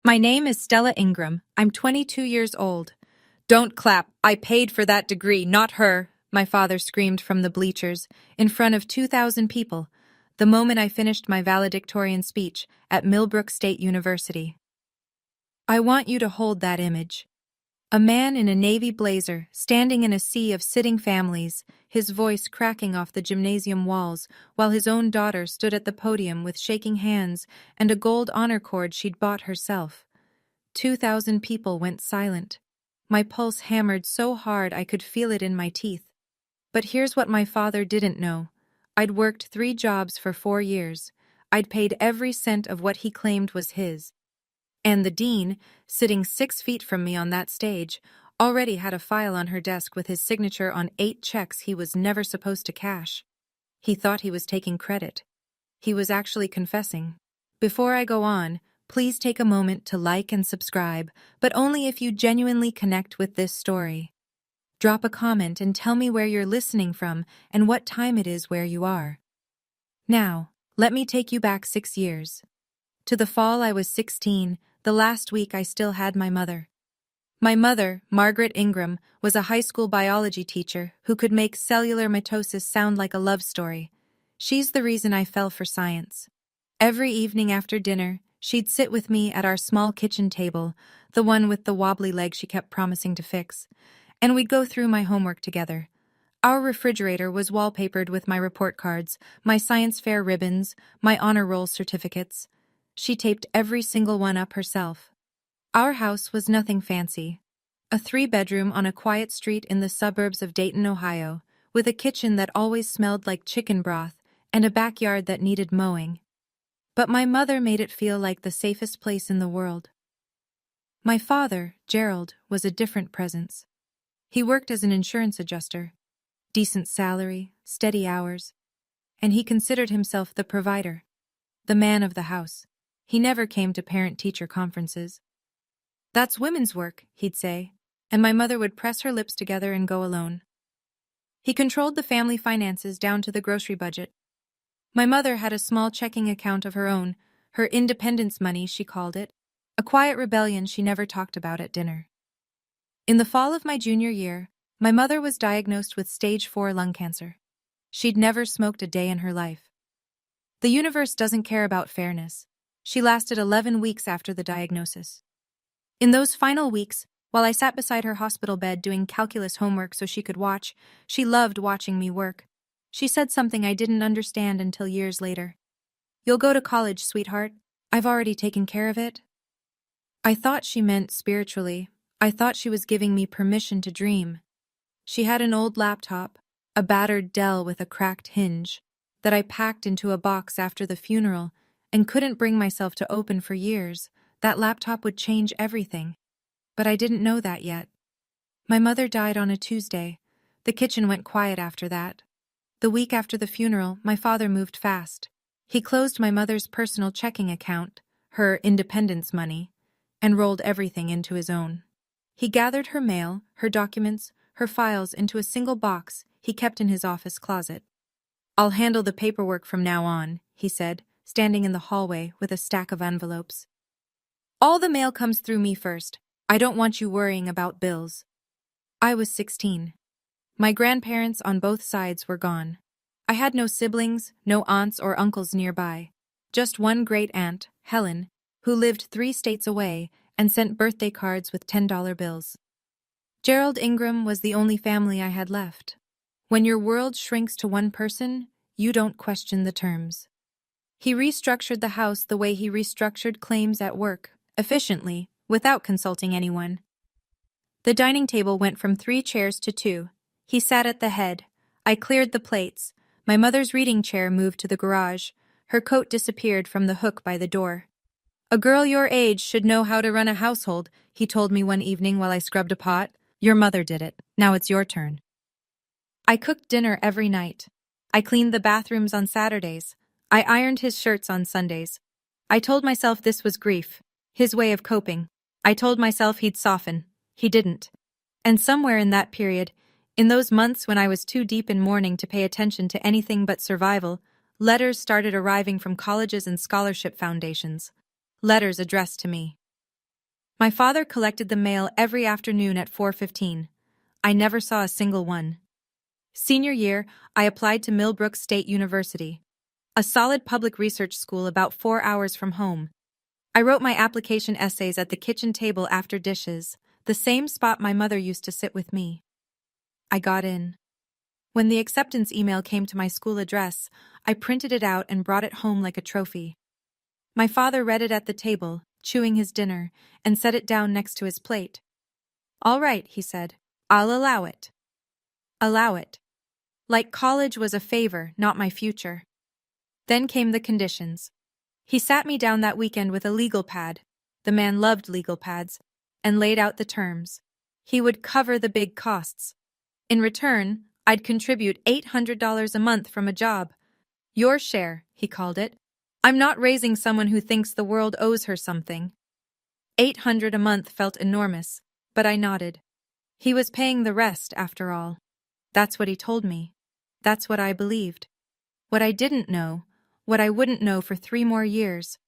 My name is Stella Ingram. I'm 22 years old. Don't clap. I paid for that degree, not her, my father screamed from the bleachers, in front of 2,000 people, the moment I finished my valedictorian speech at Millbrook State University. I want you to hold that image. A man in a navy blazer, standing in a sea of sitting families, his voice cracking off the gymnasium walls, while his own daughter stood at the podium with shaking hands and a gold honor cord she'd bought herself. 2,000 people went silent. My pulse hammered so hard I could feel it in my teeth. But here's what my father didn't know. I'd worked 3 jobs for 4 years. I'd paid every cent of what he claimed was his. And the dean, sitting 6 feet from me on that stage, already had a file on her desk with his signature on 8 checks he was never supposed to cash. He thought he was taking credit. He was actually confessing. Before I go on, please take a moment to like and subscribe, but only if you genuinely connect with this story. Drop a comment and tell me where you're listening from and what time it is where you are. Now, let me take you back 6 years. To the fall I was 16, the last week I still had my mother. My mother, Margaret Ingram, was a high school biology teacher who could make cellular mitosis sound like a love story. She's the reason I fell for science. Every evening after dinner, she'd sit with me at our small kitchen table, the one with the wobbly leg she kept promising to fix, and we'd go through my homework together. Our refrigerator was wallpapered with my report cards, my science fair ribbons, my honor roll certificates. She taped every single one up herself. Our house was nothing fancy. A 3-bedroom on a quiet street in the suburbs of Dayton, Ohio, with a kitchen that always smelled like chicken broth and a backyard that needed mowing. But my mother made it feel like the safest place in the world. My father, Gerald, was a different presence. He worked as an insurance adjuster. Decent salary, steady hours. And he considered himself the provider, the man of the house. He never came to parent-teacher conferences. "That's women's work," he'd say, and my mother would press her lips together and go alone. He controlled the family finances down to the grocery budget. My mother had a small checking account of her own, her independence money, she called it, a quiet rebellion she never talked about at dinner. In the fall of my junior year, my mother was diagnosed with stage 4 lung cancer. She'd never smoked a day in her life. The universe doesn't care about fairness. She lasted 11 weeks after the diagnosis. In those final weeks, while I sat beside her hospital bed doing calculus homework so she could watch, she loved watching me work. She said something I didn't understand until years later. "You'll go to college, sweetheart. I've already taken care of it." I thought she meant spiritually. I thought she was giving me permission to dream. She had an old laptop, a battered Dell with a cracked hinge, that I packed into a box after the funeral and couldn't bring myself to open for years. That laptop would change everything. But I didn't know that yet. My mother died on a Tuesday. The kitchen went quiet after that. The week after the funeral, my father moved fast. He closed my mother's personal checking account, her independence money, and rolled everything into his own. He gathered her mail, her documents, her files into a single box he kept in his office closet. "I'll handle the paperwork from now on," he said, standing in the hallway with a stack of envelopes. "All the mail comes through me first. I don't want you worrying about bills." I was 16. My grandparents on both sides were gone. I had no siblings, no aunts or uncles nearby. Just one great-aunt, Helen, who lived 3 states away and sent birthday cards with $10 bills. Gerald Ingram was the only family I had left. When your world shrinks to one person, you don't question the terms. He restructured the house the way he restructured claims at work, efficiently, without consulting anyone. The dining table went from 3 chairs to 2. He sat at the head. I cleared the plates. My mother's reading chair moved to the garage. Her coat disappeared from the hook by the door. "A girl your age should know how to run a household," he told me one evening while I scrubbed a pot. "Your mother did it. Now it's your turn." I cooked dinner every night. I cleaned the bathrooms on Saturdays. I ironed his shirts on Sundays. I told myself this was grief, his way of coping. I told myself he'd soften. He didn't. And somewhere in that period, in those months when I was too deep in mourning to pay attention to anything but survival, letters started arriving from colleges and scholarship foundations. Letters addressed to me. My father collected the mail every afternoon at 4:15. I never saw a single one. Senior year, I applied to Millbrook State University, a solid public research school about 4 hours from home. I wrote my application essays at the kitchen table after dishes, the same spot my mother used to sit with me. I got in. When the acceptance email came to my school address, I printed it out and brought it home like a trophy. My father read it at the table, chewing his dinner, and set it down next to his plate. "All right," he said. "I'll allow it." Allow it. Like college was a favor, not my future. Then came the conditions. He sat me down that weekend with a legal pad. The man loved legal pads, and laid out the terms. He would cover the big costs. In return, I'd contribute $800 a month from a job. Your share, he called it. I'm not raising someone who thinks the world owes her something. $800 a month felt enormous, but I nodded. He was paying the rest, after all. That's what he told me. That's what I believed. What I didn't know, what I wouldn't know for 3 more years,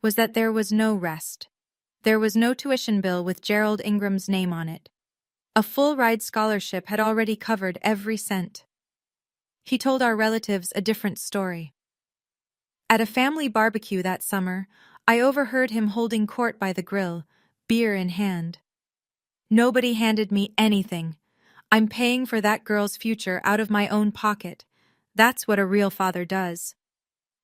was that there was no rest. There was no tuition bill with Gerald Ingram's name on it. A full-ride scholarship had already covered every cent. He told our relatives a different story. At a family barbecue that summer, I overheard him holding court by the grill, beer in hand. "Nobody handed me anything. I'm paying for that girl's future out of my own pocket. That's what a real father does."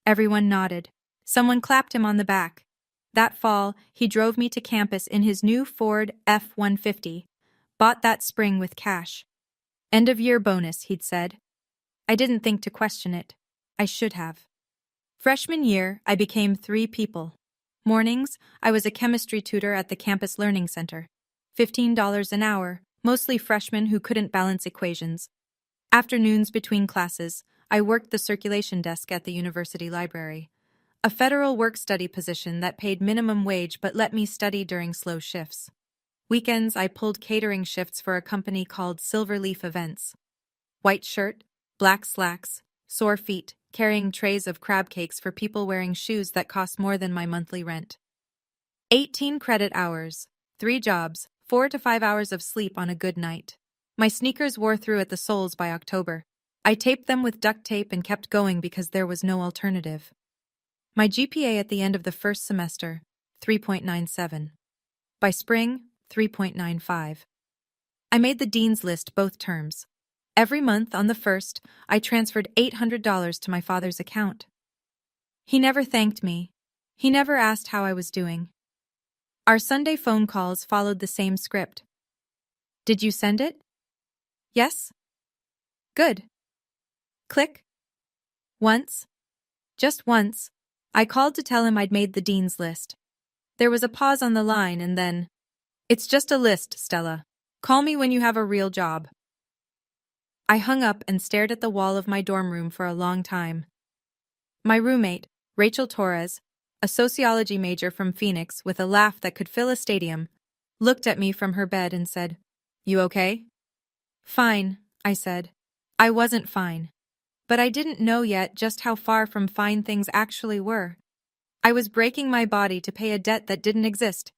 Everyone nodded. Someone clapped him on the back. That fall, he drove me to campus in his new Ford F-150. Bought that spring with cash. "End-of-year bonus," he'd said. I didn't think to question it. I should have. Freshman year, I became 3 people. Mornings, I was a chemistry tutor at the campus learning center. $15 an hour, mostly freshmen who couldn't balance equations. Afternoons between classes, I worked the circulation desk at the university library. A federal work-study position that paid minimum wage but let me study during slow shifts. Weekends, I pulled catering shifts for a company called Silverleaf Events. White shirt, black slacks, sore feet, carrying trays of crab cakes for people wearing shoes that cost more than my monthly rent. 18 credit hours, 3 jobs, 4 to 5 hours of sleep on a good night. My sneakers wore through at the soles by October. I taped them with duct tape and kept going because there was no alternative. My GPA at the end of the first semester, 3.97. By spring, 3.95. I made the dean's list both terms. Every month on the 1st, I transferred $800 to my father's account. He never thanked me. He never asked how I was doing. Our Sunday phone calls followed the same script. "Did you send it?" "Yes." "Good." Click. Once, just once, I called to tell him I'd made the dean's list. There was a pause on the line and then, "It's just a list, Stella. Call me when you have a real job." I hung up and stared at the wall of my dorm room for a long time. My roommate, Rachel Torres, a sociology major from Phoenix with a laugh that could fill a stadium, looked at me from her bed and said, "You okay?" "Fine," I said. I wasn't fine. But I didn't know yet just how far from fine things actually were. I was breaking my body to pay a debt that didn't exist,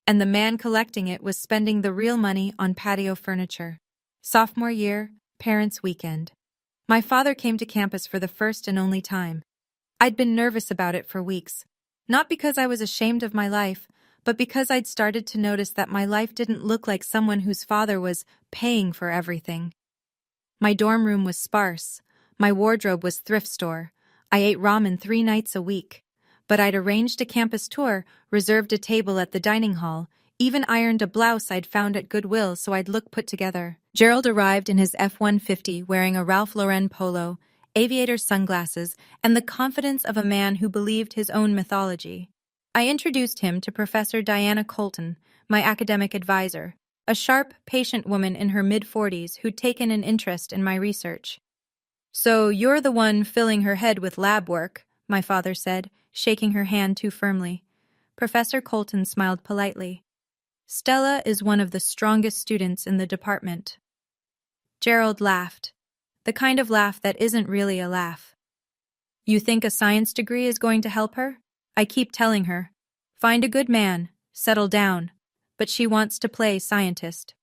and the man collecting it was spending the real money on patio furniture. Sophomore year, parents' weekend. My father came to campus for the first and only time. I'd been nervous about it for weeks. Not because I was ashamed of my life, but because I'd started to notice that my life didn't look like someone whose father was paying for everything. My dorm room was sparse. My wardrobe was thrift store. I ate ramen 3 nights a week. But I'd arranged a campus tour, reserved a table at the dining hall, even ironed a blouse I'd found at Goodwill so I'd look put together. Gerald arrived in his F-150 wearing a Ralph Lauren polo, aviator sunglasses, and the confidence of a man who believed his own mythology. I introduced him to Professor Diana Colton, my academic advisor, a sharp, patient woman in her mid-40s who'd taken an interest in my research. "So you're the one filling her head with lab work," my father said, shaking her hand too firmly. Professor Colton smiled politely. "Stella is one of the strongest students in the department." Gerald laughed, the kind of laugh that isn't really a laugh. "You think a science degree is going to help her? I keep telling her, find a good man, settle down. but she wants to play scientist.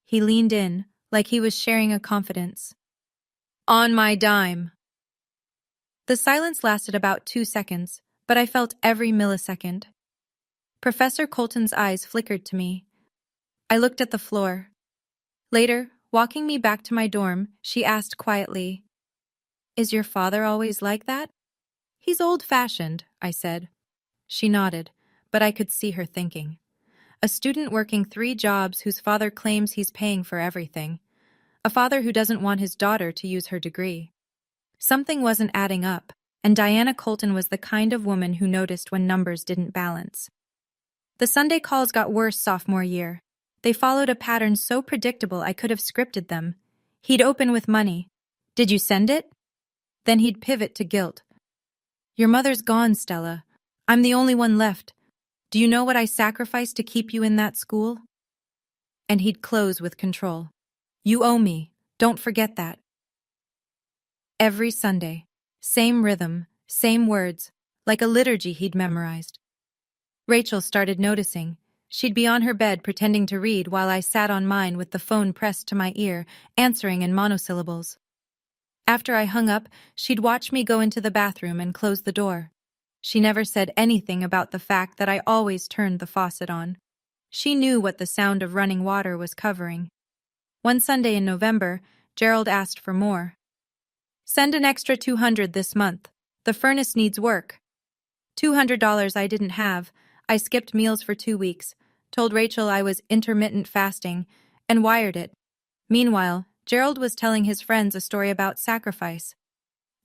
He leaned in, like he was sharing a confidence. On my dime. The silence lasted about 2 seconds, but I felt every millisecond. Professor Colton's eyes flickered to me. I looked at the floor. Later, walking me back to my dorm, she asked quietly, "Is your father always like that?" "He's old-fashioned," I said. She nodded, but I could see her thinking. A student working 3 jobs whose father claims he's paying for everything. A father who doesn't want his daughter to use her degree. Something wasn't adding up, and Diana Colton was the kind of woman who noticed when numbers didn't balance. The Sunday calls got worse sophomore year. They followed a pattern so predictable I could have scripted them. He'd open with money. "Did you send it?" Then he'd pivot to guilt. "Your mother's gone, Stella. I'm the only one left. Do you know what I sacrificed to keep you in that school?" And he'd close with control. "You owe me. Don't forget that." Every Sunday. Same rhythm, same words, like a liturgy he'd memorized. Rachel started noticing. She'd be on her bed pretending to read while I sat on mine with the phone pressed to my ear, answering in monosyllables. After I hung up, she'd watch me go into the bathroom and close the door. She never said anything about the fact that I always turned the faucet on. She knew what the sound of running water was covering. One Sunday in November, Gerald asked for more. "Send an extra $200 this month. The furnace needs work." $200 I didn't have. I skipped meals for 2 weeks, told Rachel I was intermittent fasting, and wired it. Meanwhile, Gerald was telling his friends a story about sacrifice.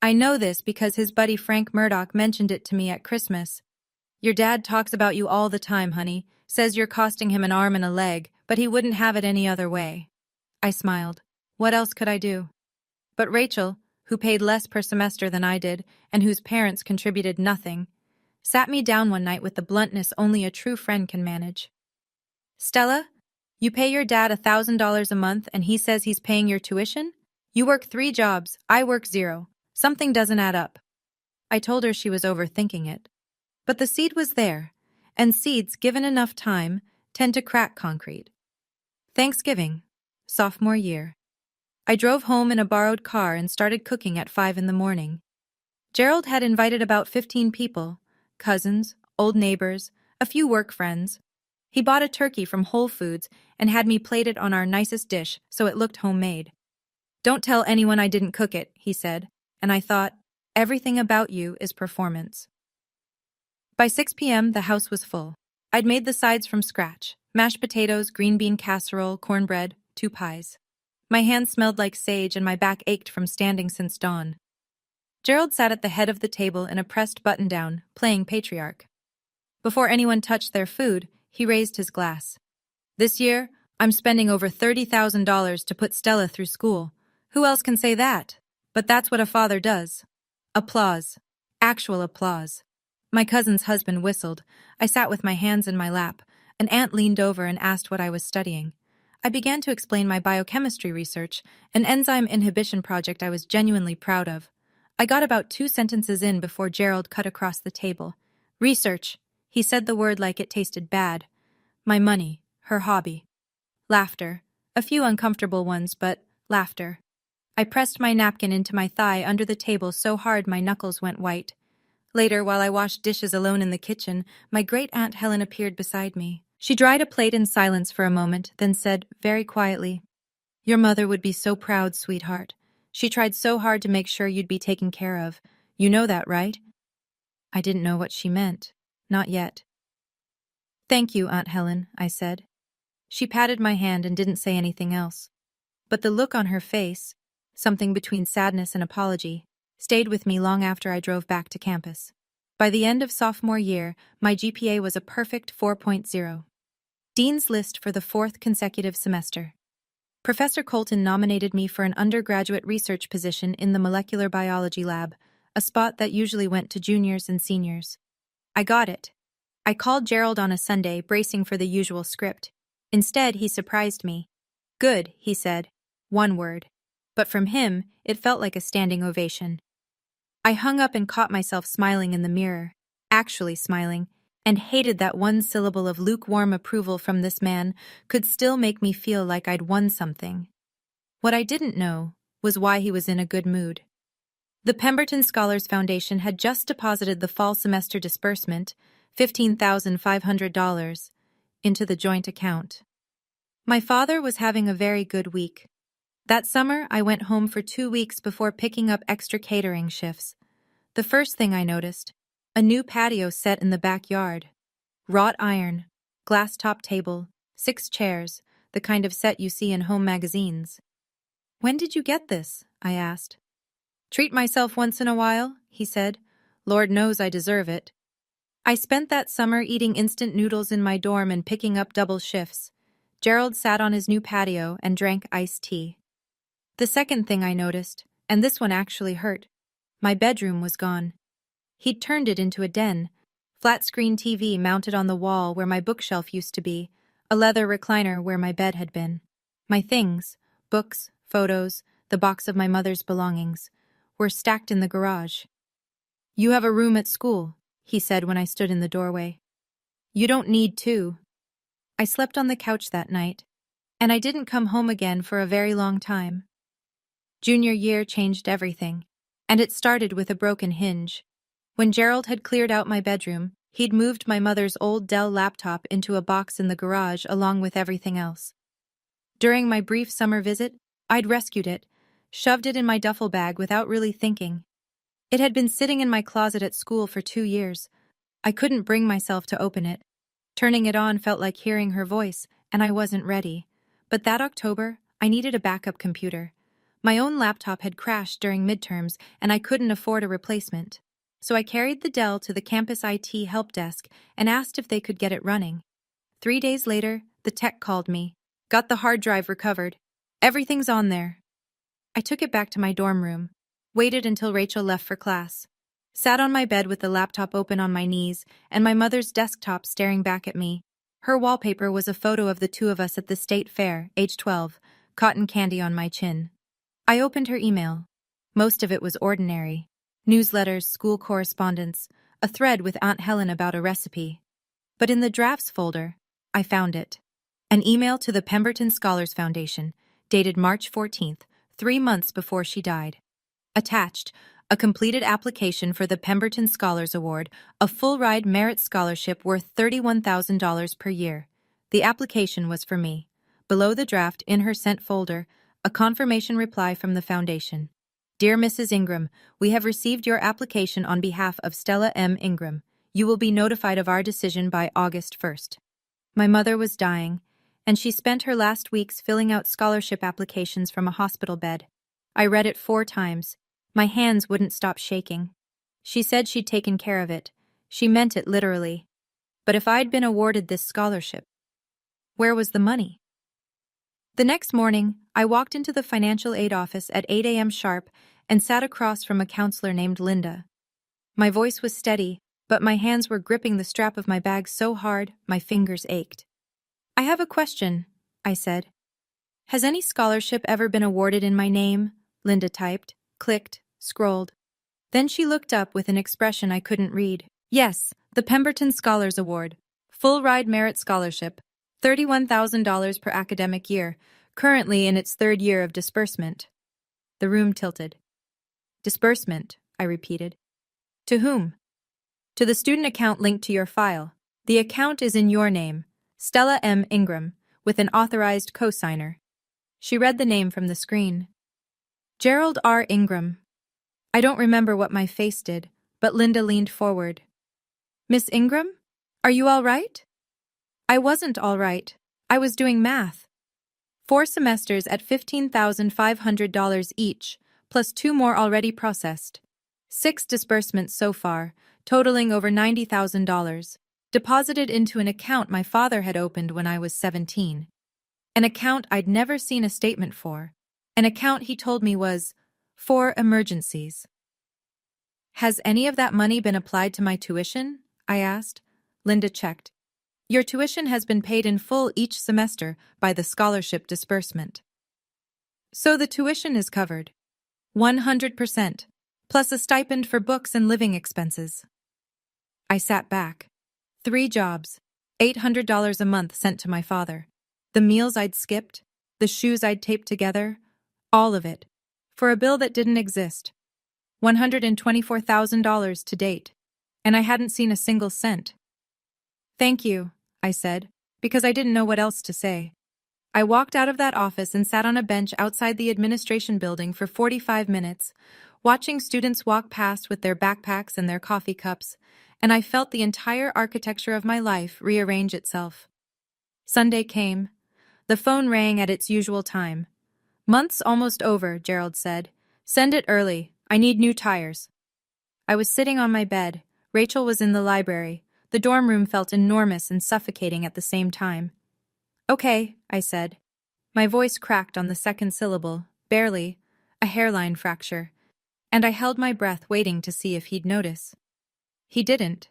I know this because his buddy Frank Murdoch mentioned it to me at Christmas. "Your dad talks about you all the time, honey. Says you're costing him an arm and a leg, but he wouldn't have it any other way." I smiled. What else could I do? But Rachel, who paid less per semester than I did, and whose parents contributed nothing, sat me down one night with the bluntness only a true friend can manage. "Stella, you pay your dad $1,000 a month and he says he's paying your tuition? You work 3 jobs, I work 0. Something doesn't add up." I told her she was overthinking it. But the seed was there, and seeds, given enough time, tend to crack concrete. Thanksgiving, sophomore year. I drove home in a borrowed car and started cooking at 5 in the morning. Gerald had invited about 15 people, cousins, old neighbors, a few work friends. He bought a turkey from Whole Foods and had me plate it on our nicest dish so it looked homemade. "Don't tell anyone I didn't cook it," he said, and I thought, everything about you is performance. By 6 p.m., the house was full. I'd made the sides from scratch: mashed potatoes, green bean casserole, cornbread, 2 pies. My hands smelled like sage and my back ached from standing since dawn. Gerald sat at the head of the table in a pressed button-down, playing patriarch. Before anyone touched their food, he raised his glass. "This year, I'm spending over $30,000 to put Stella through school. Who else can say that? But that's what a father does." Applause. Actual applause. My cousin's husband whistled. I sat with my hands in my lap. An aunt leaned over and asked what I was studying. I began to explain my biochemistry research, an enzyme inhibition project I was genuinely proud of. I got about 2 sentences in before Gerald cut across the table. "Research." He said the word like it tasted bad. "My money, her hobby." Laughter. A few uncomfortable ones, but laughter. I pressed my napkin into my thigh under the table so hard my knuckles went white. Later, while I washed dishes alone in the kitchen, my great-aunt Helen appeared beside me. She dried a plate in silence for a moment, then said, very quietly, "Your mother would be so proud, sweetheart. She tried so hard to make sure you'd be taken care of. You know that, right?" I didn't know what she meant. Not yet. "Thank you, Aunt Helen," I said. She patted my hand and didn't say anything else. But the look on her face, something between sadness and apology, stayed with me long after I drove back to campus. By the end of sophomore year, my GPA was a perfect 4.0. Dean's List for the 4th consecutive semester. Professor Colton nominated me for an undergraduate research position in the molecular biology lab, a spot that usually went to juniors and seniors. I got it. I called Gerald on a Sunday, bracing for the usual script. Instead, he surprised me. "Good," he said. One word. But from him, it felt like a standing ovation. I hung up and caught myself smiling in the mirror. Actually smiling. and hated that one syllable of lukewarm approval from this man could still make me feel like I'd won something. What I didn't know was why he was in a good mood. The Pemberton Scholars Foundation had just deposited the fall semester disbursement, $15,500, into the joint account. My father was having a very good week. That summer, I went home for 2 weeks before picking up extra catering shifts. The first thing I noticed, a new patio set in the backyard. Wrought iron, glass-top table, 6 chairs, the kind of set you see in home magazines. "When did you get this?" I asked. "Treat myself once in a while," he said. "Lord knows I deserve it." I spent that summer eating instant noodles in my dorm and picking up double shifts. Gerald sat on his new patio and drank iced tea. The second thing I noticed, and this one actually hurt, my bedroom was gone. He'd turned it into a den. Flat-screen TV mounted on the wall where my bookshelf used to be, a leather recliner where my bed had been. My things, books, photos, the box of my mother's belongings, were stacked in the garage. "You have a room at school," he said when I stood in the doorway. "You don't need to." I slept on the couch that night, and I didn't come home again for a very long time. Junior year changed everything, and it started with a broken hinge. When Gerald had cleared out my bedroom, he'd moved my mother's old Dell laptop into a box in the garage along with everything else. During my brief summer visit, I'd rescued it, shoved it in my duffel bag without really thinking. It had been sitting in my closet at school for 2 years. I couldn't bring myself to open it. Turning it on felt like hearing her voice, and I wasn't ready. But that October, I needed a backup computer. My own laptop had crashed during midterms, and I couldn't afford a replacement. So I carried the Dell to the campus IT help desk and asked if they could get it running. 3 days later, the tech called me. "Got the hard drive recovered. Everything's on there." I took it back to my dorm room, waited until Rachel left for class, sat on my bed with the laptop open on my knees and my mother's desktop staring back at me. Her wallpaper was a photo of the two of us at the state fair, age 12, cotton candy on my chin. I opened her email. Most of it was ordinary. Newsletters, school correspondence, a thread with Aunt Helen about a recipe. But in the drafts folder, I found it. An email to the Pemberton Scholars Foundation, dated March 14th, 3 months before she died. Attached, a completed application for the Pemberton Scholars Award, a full-ride merit scholarship worth $31,000 per year. The application was for me. Below the draft, in her sent folder, a confirmation reply from the foundation. "Dear Mrs. Ingram, we have received your application on behalf of Stella M. Ingram. You will be notified of our decision by August 1st. My mother was dying, and she spent her last weeks filling out scholarship applications from a hospital bed. I read it 4 times. My hands wouldn't stop shaking. She said she'd taken care of it. She meant it literally. But if I'd been awarded this scholarship, where was the money? The next morning, I walked into the financial aid office at 8 a.m. sharp and sat across from a counselor named Linda. My voice was steady, but my hands were gripping the strap of my bag so hard my fingers ached. "I have a question," I said. "Has any scholarship ever been awarded in my name?" Linda typed, clicked, scrolled. Then she looked up with an expression I couldn't read. "Yes, the Pemberton Scholars Award. Full-ride merit scholarship. $31,000 per academic year, currently in its 3rd year of disbursement." The room tilted. "Disbursement," I repeated. "To whom?" "To the student account linked to your file. The account is in your name, Stella M. Ingram, with an authorized co-signer." She read the name from the screen. "Gerald R. Ingram." I don't remember what my face did, but Linda leaned forward. "Miss Ingram? Are you all right?" I wasn't all right. I was doing math. 4 semesters at $15,500 each, plus 2 more already processed. 6 disbursements so far, totaling over $90,000, deposited into an account my father had opened when I was 17. An account I'd never seen a statement for. An account he told me was for emergencies. "Has any of that money been applied to my tuition?" I asked. Linda checked. "Your tuition has been paid in full each semester by the scholarship disbursement." "So the tuition is covered. 100%, plus a stipend for books and living expenses." I sat back. 3 jobs, $800 a month sent to my father. The meals I'd skipped, the shoes I'd taped together, all of it. For a bill that didn't exist. $124,000 to date. And I hadn't seen a single cent. Thank you, I said, because I didn't know what else to say. I walked out of that office and sat on a bench outside the administration building for 45 minutes, watching students walk past with their backpacks and their coffee cups, and I felt the entire architecture of my life rearrange itself. Sunday came. The phone rang at its usual time. "Month's almost over," Gerald said. "Send it early. I need new tires." I was sitting on my bed. Rachel was in the library. The dorm room felt enormous and suffocating at the same time. "Okay," I said. My voice cracked on the second syllable, barely, a hairline fracture, and I held my breath waiting to see if he'd notice. He didn't.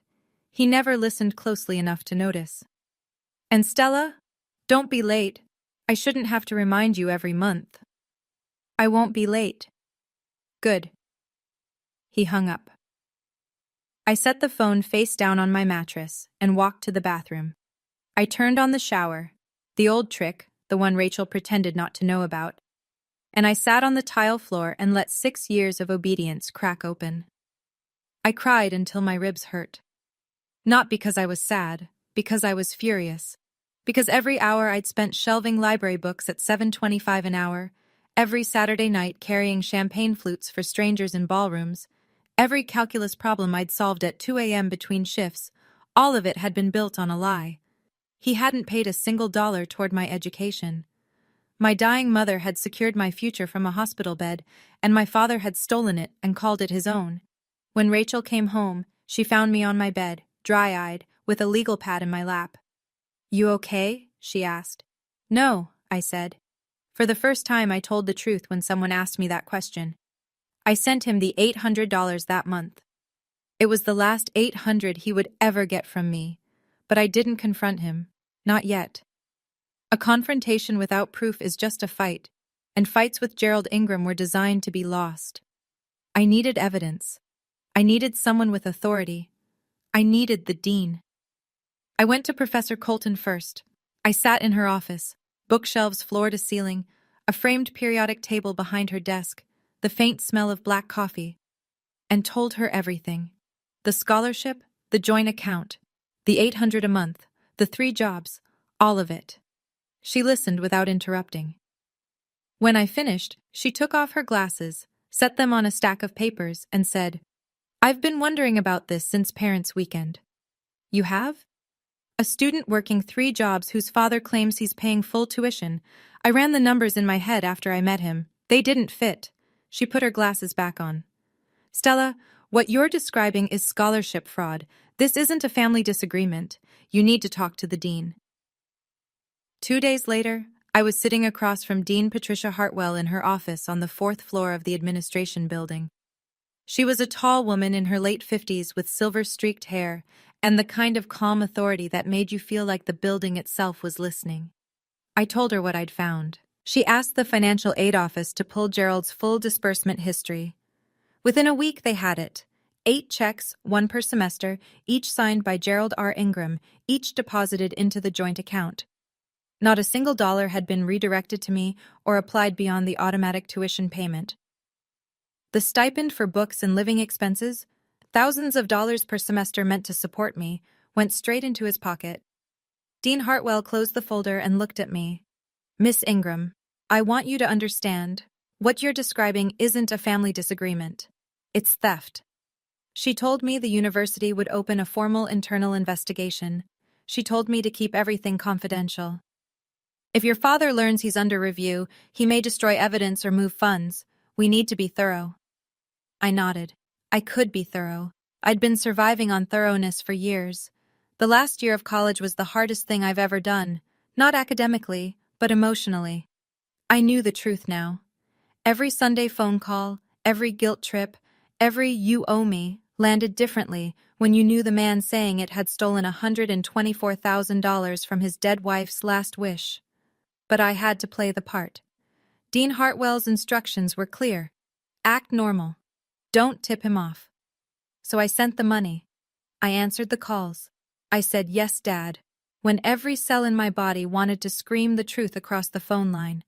He never listened closely enough to notice. "And Stella? Don't be late. I shouldn't have to remind you every month." "I won't be late." "Good." He hung up. I set the phone face down on my mattress and walked to the bathroom. I turned on the shower, the old trick, the one Rachel pretended not to know about, and I sat on the tile floor and let 6 years of obedience crack open. I cried until my ribs hurt. Not because I was sad, because I was furious. Because every hour I'd spent shelving library books at $7.25 an hour, every Saturday night carrying champagne flutes for strangers in ballrooms, every calculus problem I'd solved at 2 a.m. between shifts, all of it had been built on a lie. He hadn't paid a single dollar toward my education. My dying mother had secured my future from a hospital bed, and my father had stolen it and called it his own. When Rachel came home, she found me on my bed, dry-eyed, with a legal pad in my lap. "You okay?" she asked. "No," I said. For the first time I told the truth when someone asked me that question. I sent him the $800 that month. It was the last $800 he would ever get from me, but I didn't confront him. Not yet. A confrontation without proof is just a fight, and fights with Gerald Ingram were designed to be lost. I needed evidence. I needed someone with authority. I needed the dean. I went to Professor Colton first. I sat in her office, bookshelves floor to ceiling, a framed periodic table behind her desk, the faint smell of black coffee, and told her everything. The scholarship, the joint account, the $800 a month, the 3 jobs, all of it. She listened without interrupting. When I finished, she took off her glasses, set them on a stack of papers, and said, "I've been wondering about this since Parents' Weekend." "You have?" "A student working 3 jobs whose father claims he's paying full tuition. I ran the numbers in my head after I met him. They didn't fit." She put her glasses back on. "Stella, what you're describing is scholarship fraud. This isn't a family disagreement. You need to talk to the dean." 2 days later, I was sitting across from Dean Patricia Hartwell in her office on the 4th floor of the administration building. She was a tall woman in her late 50s with silver-streaked hair and the kind of calm authority that made you feel like the building itself was listening. I told her what I'd found. She asked the financial aid office to pull Gerald's full disbursement history. Within a week, they had it. 8 checks, 1 per semester, each signed by Gerald R. Ingram, each deposited into the joint account. Not a single dollar had been redirected to me or applied beyond the automatic tuition payment. The stipend for books and living expenses, thousands of dollars per semester meant to support me, went straight into his pocket. Dean Hartwell closed the folder and looked at me. "Miss Ingram, I want you to understand, what you're describing isn't a family disagreement. It's theft." She told me the university would open a formal internal investigation. She told me to keep everything confidential. "If your father learns he's under review, he may destroy evidence or move funds. We need to be thorough." I nodded. I could be thorough. I'd been surviving on thoroughness for years. The last year of college was the hardest thing I've ever done, not academically, but emotionally. I knew the truth now. Every Sunday phone call, every guilt trip, every "you owe me" landed differently when you knew the man saying it had stolen $124,000 from his dead wife's last wish. But I had to play the part. Dean Hartwell's instructions were clear. Act normal. Don't tip him off. So I sent the money. I answered the calls. I said, "Yes, Dad," when every cell in my body wanted to scream the truth across the phone line.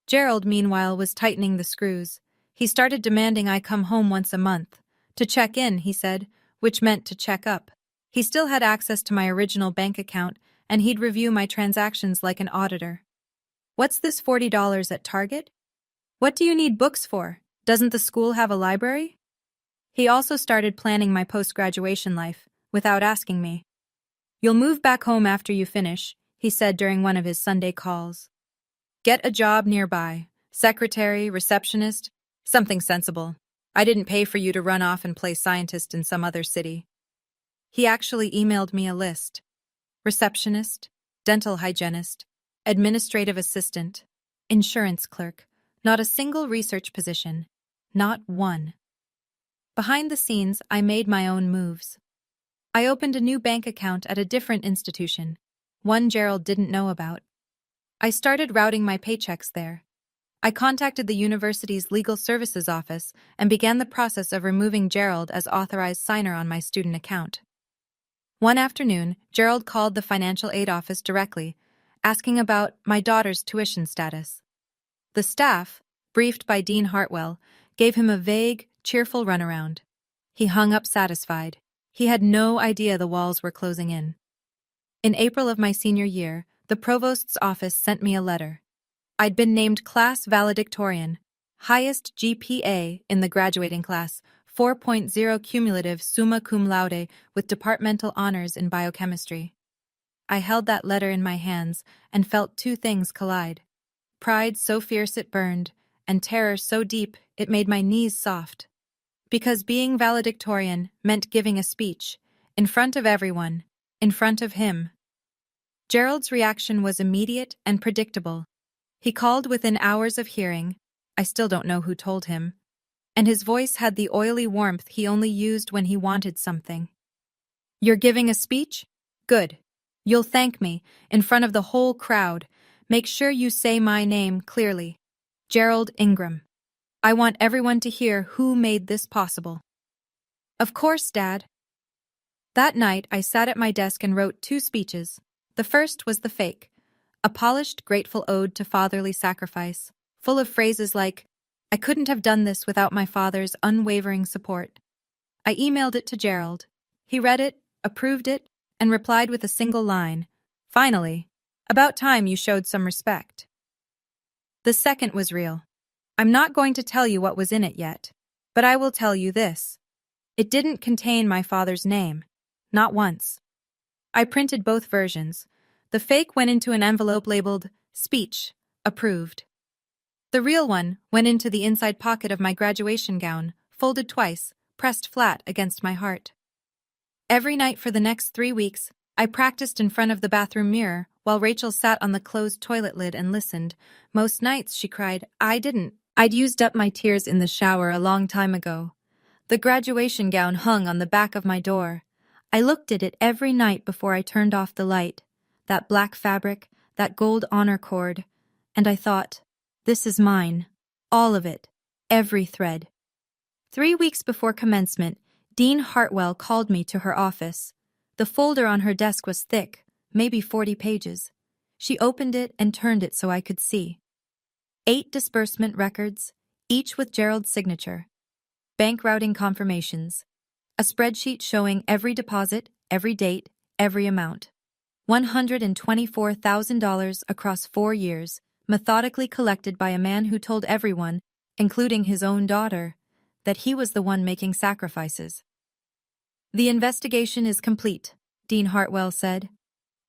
Gerald, meanwhile, was tightening the screws. He started demanding I come home once a month. To check in, he said, which meant to check up. He still had access to my original bank account, and he'd review my transactions like an auditor. "What's this $40 at Target? What do you need books for? Doesn't the school have a library?" He also started planning my post-graduation life, without asking me. "You'll move back home after you finish," he said during one of his Sunday calls. "Get a job nearby. Secretary, receptionist, something sensible. I didn't pay for you to run off and play scientist in some other city." He actually emailed me a list. Receptionist, dental hygienist, administrative assistant, insurance clerk. Not a single research position. Not one. Behind the scenes, I made my own moves. I opened a new bank account at a different institution, one Gerald didn't know about. I started routing my paychecks there. I contacted the university's legal services office and began the process of removing Gerald as authorized signer on my student account. One afternoon, Gerald called the financial aid office directly, asking about my daughter's tuition status. The staff, briefed by Dean Hartwell, gave him a vague, cheerful runaround. He hung up satisfied. He had no idea the walls were closing in. In April of my senior year, the provost's office sent me a letter. I'd been named class valedictorian, highest GPA in the graduating class, 4.0 cumulative summa cum laude with departmental honors in biochemistry. I held that letter in my hands and felt two things collide. Pride so fierce it burned, and terror so deep it made my knees soft. Because being valedictorian meant giving a speech, in front of everyone, in front of him. Gerald's reaction was immediate and predictable. He called within hours of hearing, I still don't know who told him, and his voice had the oily warmth he only used when he wanted something. "You're giving a speech? Good. You'll thank me, in front of the whole crowd. Make sure you say my name clearly. Gerald Ingram. I want everyone to hear who made this possible." "Of course, Dad." That night, I sat at my desk and wrote 2 speeches. The first was the fake, a polished, grateful ode to fatherly sacrifice, full of phrases like, "I couldn't have done this without my father's unwavering support." I emailed it to Gerald. He read it, approved it, and replied with a single line, "Finally, about time you showed some respect." The second was real. I'm not going to tell you what was in it yet, but I will tell you this. It didn't contain my father's name. Not once. I printed both versions. The fake went into an envelope labeled, "Speech, Approved." The real one went into the inside pocket of my graduation gown, folded twice, pressed flat against my heart. Every night for the next 3 weeks, I practiced in front of the bathroom mirror while Rachel sat on the closed toilet lid and listened. Most nights, she cried, "I didn't. I'd used up my tears in the shower a long time ago." The graduation gown hung on the back of my door. I looked at it every night before I turned off the light. That black fabric, that gold honor cord, and I thought, this is mine. All of it. Every thread. 3 weeks before commencement, Dean Hartwell called me to her office. The folder on her desk was thick, maybe 40 pages. She opened it and turned it so I could see. 8 disbursement records, each with Gerald's signature. Bank routing confirmations. A spreadsheet showing every deposit, every date, every amount. $124,000 across 4 years, methodically collected by a man who told everyone, including his own daughter, that he was the one making sacrifices. "The investigation is complete," Dean Hartwell said.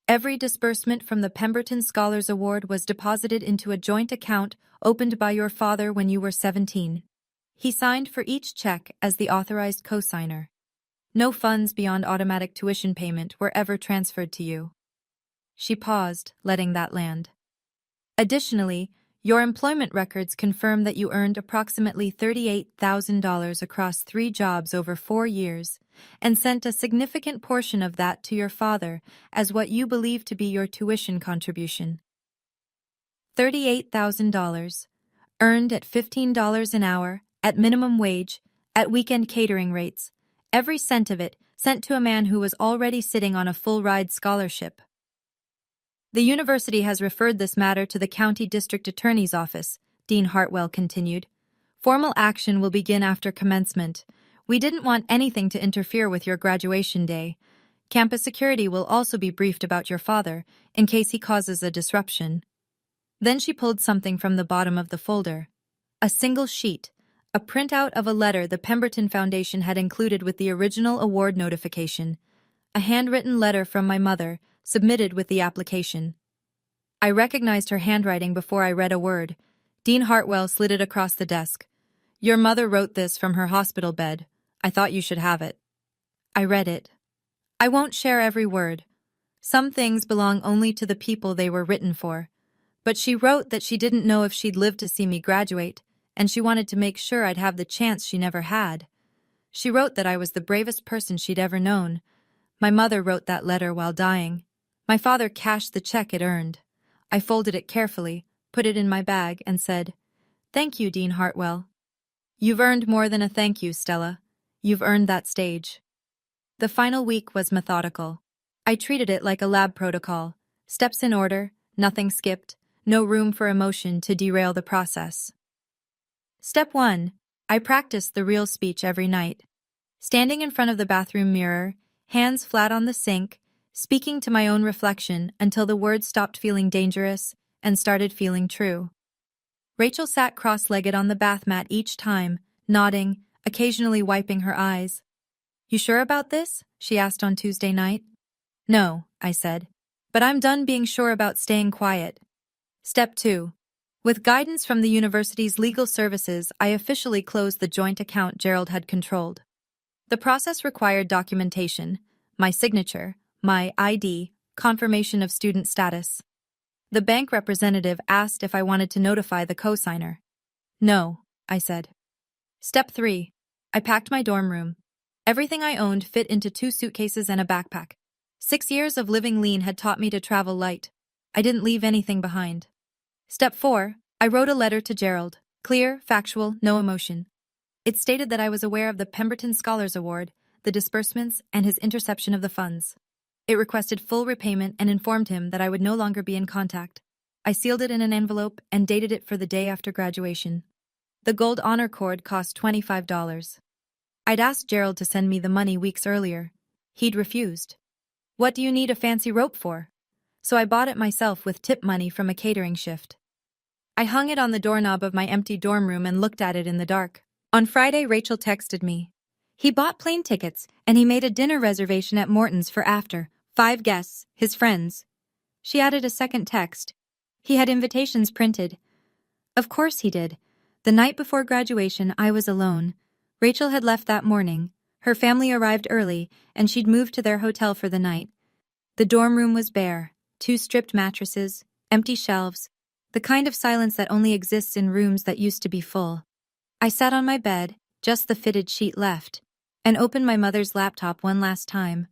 "Every disbursement from the Pemberton Scholars Award was deposited into a joint account opened by your father when you were 17. He signed for each check as the authorized co-signer. No funds beyond automatic tuition payment were ever transferred to you." She paused, letting that land. "Additionally, your employment records confirm that you earned approximately $38,000 across 3 jobs over 4 years and sent a significant portion of that to your father as what you believe to be your tuition contribution. $38,000, earned at $15 an hour, at minimum wage, at weekend catering rates, every cent of it sent to a man who was already sitting on a full-ride scholarship. The university has referred this matter to the county district attorney's office, Dean Hartwell continued. Formal action will begin after commencement. We didn't want anything to interfere with your graduation day. Campus security will also be briefed about your father, in case he causes a disruption. Then she pulled something from the bottom of the folder. A single sheet, a printout of a letter the Pemberton Foundation had included with the original award notification. A handwritten letter from my mother, submitted with the application. I recognized her handwriting before I read a word. Dean Hartwell slid it across the desk. Your mother wrote this from her hospital bed. I thought you should have it. I read it. I won't share every word. Some things belong only to the people they were written for. But she wrote that she didn't know if she'd live to see me graduate, and she wanted to make sure I'd have the chance she never had. She wrote that I was the bravest person she'd ever known. My mother wrote that letter while dying. My father cashed the check it earned. I folded it carefully, put it in my bag, and said, Thank you, Dean Hartwell. You've earned more than a thank you, Stella. You've earned that stage. The final week was methodical. I treated it like a lab protocol. Steps in order, nothing skipped, no room for emotion to derail the process. Step 1. I practiced the real speech every night. Standing in front of the bathroom mirror, hands flat on the sink, speaking to my own reflection until the words stopped feeling dangerous and started feeling true. Rachel sat cross-legged on the bath mat each time, nodding, occasionally wiping her eyes. You sure about this? She asked on Tuesday night. No, I said, but I'm done being sure about staying quiet. Step 2. With guidance from the university's legal services, I officially closed the joint account Gerald had controlled. The process required documentation, my signature, my ID, confirmation of student status. The bank representative asked if I wanted to notify the co-signer. No, I said. Step 3. I packed my dorm room. Everything I owned fit into 2 suitcases and a backpack. 6 years of living lean had taught me to travel light. I didn't leave anything behind. Step 4. I wrote a letter to Gerald. Clear, factual, no emotion. It stated that I was aware of the Pemberton Scholars Award, the disbursements, and his interception of the funds. It requested full repayment and informed him that I would no longer be in contact. I sealed it in an envelope and dated it for the day after graduation. The gold honor cord cost $25. I'd asked Gerald to send me the money weeks earlier. He'd refused. What do you need a fancy rope for? So I bought it myself with tip money from a catering shift. I hung it on the doorknob of my empty dorm room and looked at it in the dark. On Friday, Rachel texted me. He bought plane tickets, and he made a dinner reservation at Morton's for after. 5 guests, his friends. She added a second text. He had invitations printed. Of course he did. The night before graduation, I was alone. Rachel had left that morning. Her family arrived early, and she'd moved to their hotel for the night. The dorm room was bare. 2 stripped mattresses, empty shelves, the kind of silence that only exists in rooms that used to be full. I sat on my bed, just the fitted sheet left, and opened my mother's laptop one last time.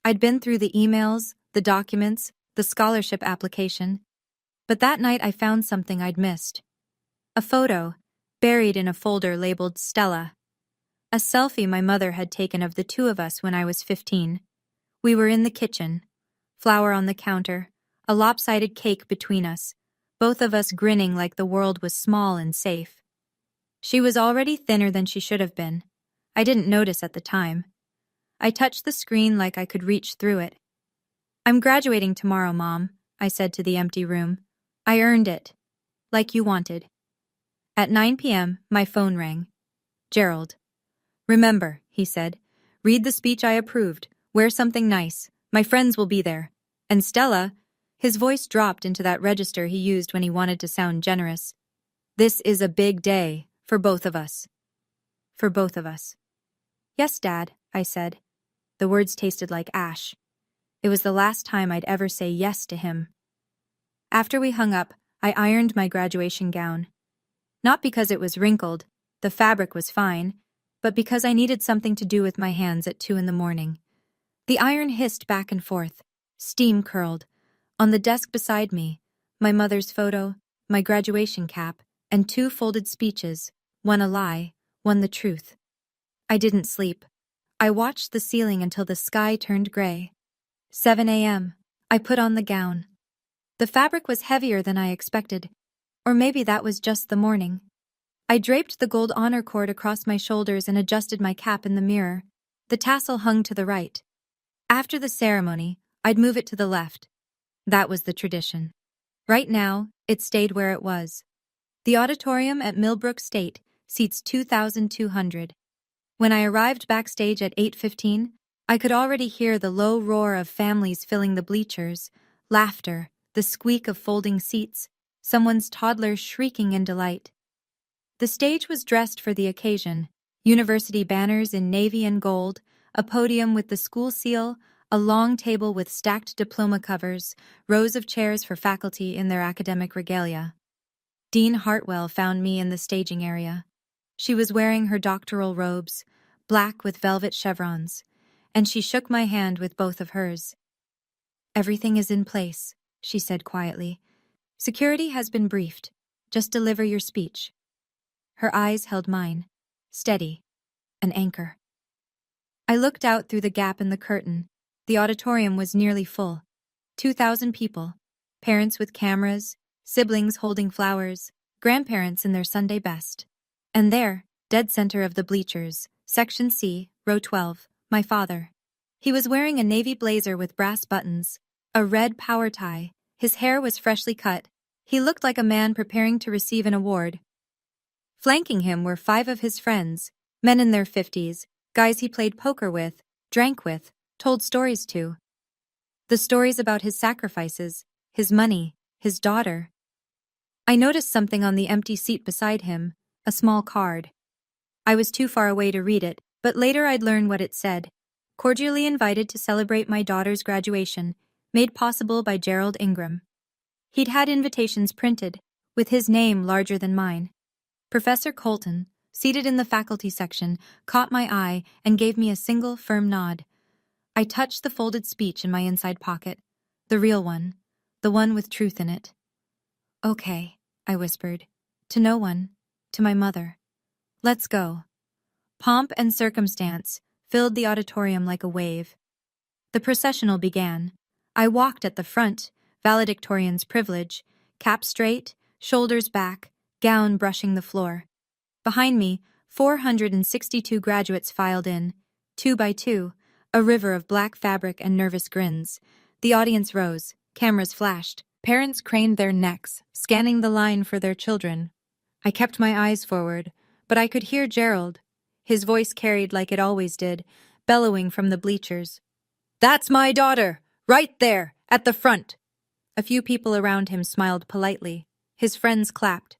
I'd been through the emails, the documents, the scholarship application. But that night I found something I'd missed. A photo, buried in a folder labeled Stella. A selfie my mother had taken of the 2 of us when I was 15. We were in the kitchen. Flour on the counter, a lopsided cake between us, both of us grinning like the world was small and safe. She was already thinner than she should have been. I didn't notice at the time. I touched the screen like I could reach through it. I'm graduating tomorrow, Mom, I said to the empty room. I earned it. Like you wanted. At 9 p.m., my phone rang. Gerald. Remember, he said, read the speech I approved. Wear something nice. My friends will be there. And Stella, his voice dropped into that register he used when he wanted to sound generous. This is a big day for both of us. For both of us. Yes, Dad, I said. The words tasted like ash. It was the last time I'd ever say yes to him. After we hung up, I ironed my graduation gown. Not because it was wrinkled, the fabric was fine, but because I needed something to do with my hands at 2 a.m. The iron hissed back and forth. Steam curled. On the desk beside me, my mother's photo, my graduation cap, and 2 folded speeches, one a lie, one the truth. I didn't sleep. I watched the ceiling until the sky turned gray. 7 a.m. I put on the gown. The fabric was heavier than I expected, or maybe that was just the morning. I draped the gold honor cord across my shoulders and adjusted my cap in the mirror. The tassel hung to the right. After the ceremony, I'd move it to the left. That was the tradition. Right now, it stayed where it was. The auditorium at Millbrook State seats 2,200. When I arrived backstage at 8:15, I could already hear the low roar of families filling the bleachers, laughter, the squeak of folding seats, someone's toddler shrieking in delight. The stage was dressed for the occasion, university banners in navy and gold, a podium with the school seal, a long table with stacked diploma covers, rows of chairs for faculty in their academic regalia. Dean Hartwell found me in the staging area. She was wearing her doctoral robes, black with velvet chevrons, and she shook my hand with both of hers. "Everything is in place," she said quietly. "Security has been briefed. Just deliver your speech." Her eyes held mine, steady, an anchor. I looked out through the gap in the curtain. The auditorium was nearly full. 2,000 people, parents with cameras, siblings holding flowers, grandparents in their Sunday best. And there, dead center of the bleachers, Section C, row 12, my father. He was wearing a navy blazer with brass buttons, a red power tie. His hair was freshly cut. He looked like a man preparing to receive an award. Flanking him were 5 of his friends, men in their 50s, guys he played poker with, drank with, told stories to. The stories about his sacrifices, his money, his daughter. I noticed something on the empty seat beside him, a small card. I was too far away to read it, but later I'd learn what it said. Cordially invited to celebrate my daughter's graduation, made possible by Gerald Ingram. He'd had invitations printed, with his name larger than mine. Professor Colton, seated in the faculty section, caught my eye and gave me a single, firm nod. I touched the folded speech in my inside pocket, the real one, the one with truth in it. "Okay," I whispered, to no one, to my mother. "Let's go." Pomp and circumstance filled the auditorium like a wave. The processional began. I walked at the front, valedictorian's privilege, cap straight, shoulders back, gown brushing the floor. Behind me, 462 graduates filed in, 2 by 2, a river of black fabric and nervous grins. The audience rose, cameras flashed, parents craned their necks, scanning the line for their children. I kept my eyes forward, but I could hear Gerald, his voice carried like it always did, bellowing from the bleachers. "That's my daughter, right there, at the front." A few people around him smiled politely. His friends clapped.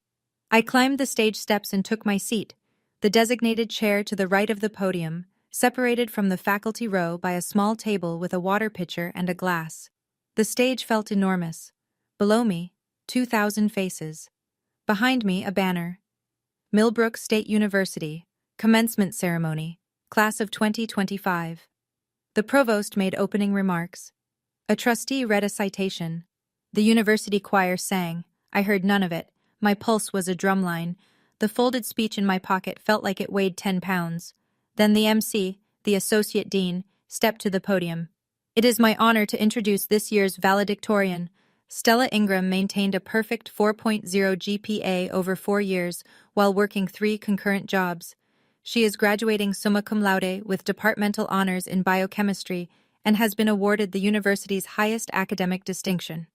I climbed the stage steps and took my seat, the designated chair to the right of the podium, separated from the faculty row by a small table with a water pitcher and a glass. The stage felt enormous. Below me, 2,000 faces. Behind me, a banner. Millbrook State University, Commencement Ceremony, Class of 2025. The provost made opening remarks. A trustee read a citation. The university choir sang. I heard none of it. My pulse was a drumline. The folded speech in my pocket felt like it weighed 10 pounds. Then the MC, the associate dean, stepped to the podium. "It is my honor to introduce this year's valedictorian." Stella Ingram maintained a perfect 4.0 GPA over 4 years while working 3 concurrent jobs. She is graduating summa cum laude with departmental honors in biochemistry and has been awarded the university's highest academic distinction.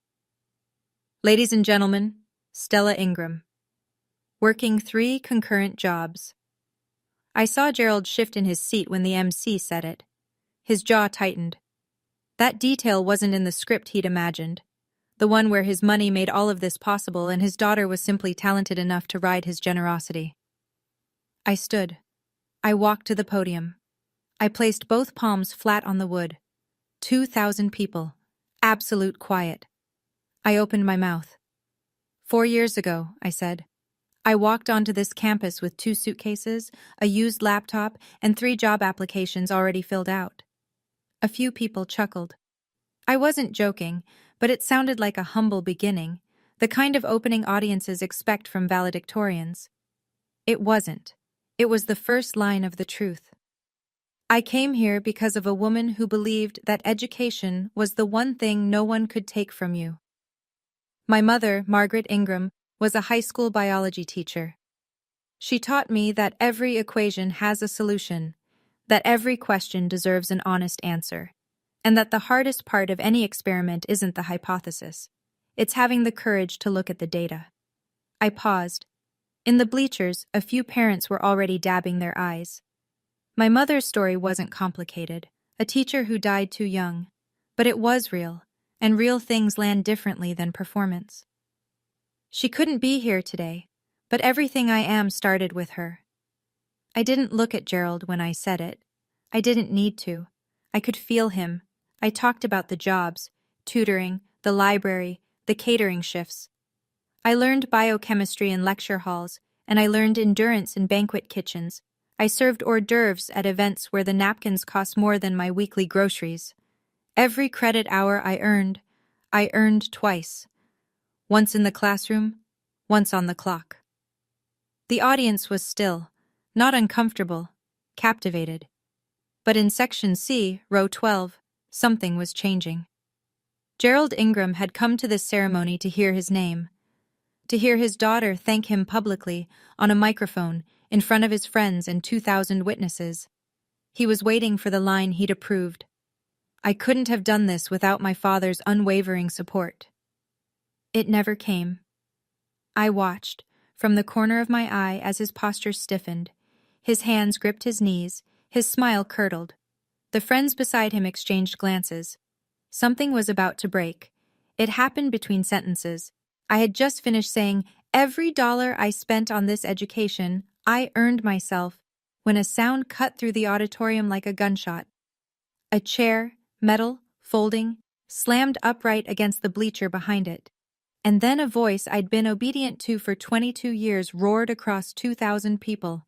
Ladies and gentlemen, Stella Ingram. Working 3 concurrent jobs. I saw Gerald shift in his seat when the MC said it. His jaw tightened. That detail wasn't in the script he'd imagined. The one where his money made all of this possible and his daughter was simply talented enough to ride his generosity. I stood. I walked to the podium. I placed both palms flat on the wood. 2,000 people. Absolute quiet. I opened my mouth. 4 years ago, I said. I walked onto this campus with 2 suitcases, a used laptop, and 3 job applications already filled out. A few people chuckled. I wasn't joking, but it sounded like a humble beginning, the kind of opening audiences expect from valedictorians. It wasn't. It was the first line of the truth. I came here because of a woman who believed that education was the one thing no one could take from you. My mother, Margaret Ingram, was a high school biology teacher. She taught me that every equation has a solution, that every question deserves an honest answer, and that the hardest part of any experiment isn't the hypothesis. It's having the courage to look at the data. I paused. In the bleachers, a few parents were already dabbing their eyes. My mother's story wasn't complicated, a teacher who died too young. But it was real, and real things land differently than performance. She couldn't be here today, but everything I am started with her. I didn't look at Gerald when I said it. I didn't need to. I could feel him. I talked about the jobs, tutoring, the library, the catering shifts. I learned biochemistry in lecture halls, and I learned endurance in banquet kitchens. I served hors d'oeuvres at events where the napkins cost more than my weekly groceries. Every credit hour I earned twice. Once in the classroom, once on the clock. The audience was still, not uncomfortable, captivated. But in Section C, Row 12, something was changing. Gerald Ingram had come to this ceremony to hear his name, to hear his daughter thank him publicly on a microphone in front of his friends and 2,000 witnesses. He was waiting for the line he'd approved. I couldn't have done this without my father's unwavering support. It never came. I watched, from the corner of my eye as his posture stiffened. His hands gripped his knees, his smile curdled. The friends beside him exchanged glances. Something was about to break. It happened between sentences. I had just finished saying, "Every dollar I spent on this education, I earned myself," when a sound cut through the auditorium like a gunshot. A chair, metal, folding, slammed upright against the bleacher behind it. And then a voice I'd been obedient to for 22 years roared across 2,000 people.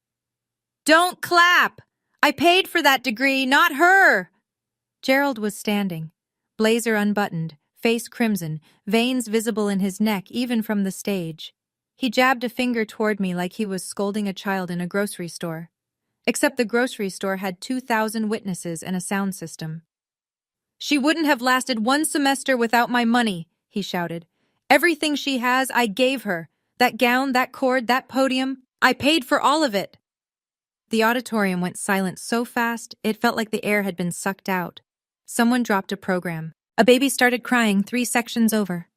"Don't clap! I paid for that degree, not her!" Gerald was standing, blazer unbuttoned, face crimson, veins visible in his neck even from the stage. He jabbed a finger toward me like he was scolding a child in a grocery store. Except the grocery store had 2,000 witnesses and a sound system. "She wouldn't have lasted one semester without my money," he shouted. "Everything she has, I gave her. That gown, that cord, that podium, I paid for all of it." The auditorium went silent so fast, it felt like the air had been sucked out. Someone dropped a program. A baby started crying 3 sections over.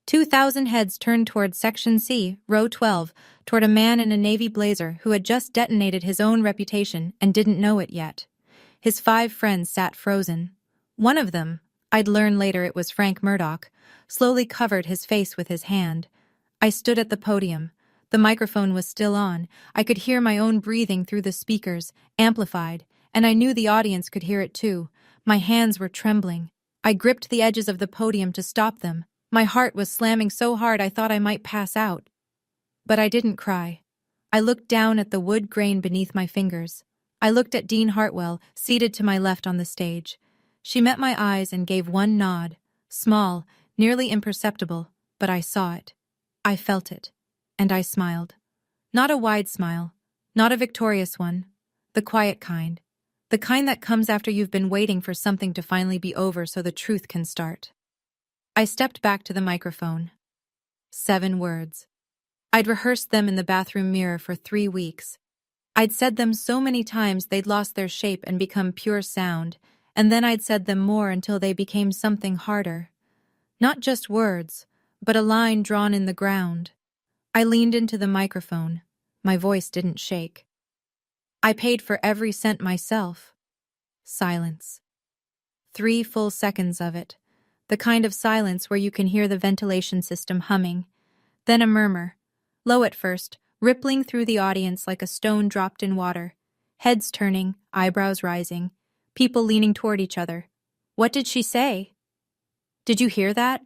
2,000 heads turned toward Section C, Row 12, toward a man in a navy blazer who had just detonated his own reputation and didn't know it yet. His 5 friends sat frozen. One of them, I'd learn later it was Frank Murdoch, slowly covered his face with his hand. I stood at the podium. The microphone was still on. I could hear my own breathing through the speakers, amplified, and I knew the audience could hear it too. My hands were trembling. I gripped the edges of the podium to stop them. My heart was slamming so hard I thought I might pass out. But I didn't cry. I looked down at the wood grain beneath my fingers. I looked at Dean Hartwell, seated to my left on the stage. She met my eyes and gave one nod, small, nearly imperceptible, but I saw it. I felt it. And I smiled. Not a wide smile, not a victorious one, the quiet kind. The kind that comes after you've been waiting for something to finally be over so the truth can start. I stepped back to the microphone. 7 words. I'd rehearsed them in the bathroom mirror for 3 weeks. I'd said them so many times they'd lost their shape and become pure sound, and then I'd said them more until they became something harder. Not just words, but a line drawn in the ground. I leaned into the microphone. My voice didn't shake. I paid for every cent myself. Silence. 3 full seconds of it. The kind of silence where you can hear the ventilation system humming. Then a murmur. Low at first, rippling through the audience like a stone dropped in water. Heads turning, eyebrows rising. People leaning toward each other. What did she say? Did you hear that?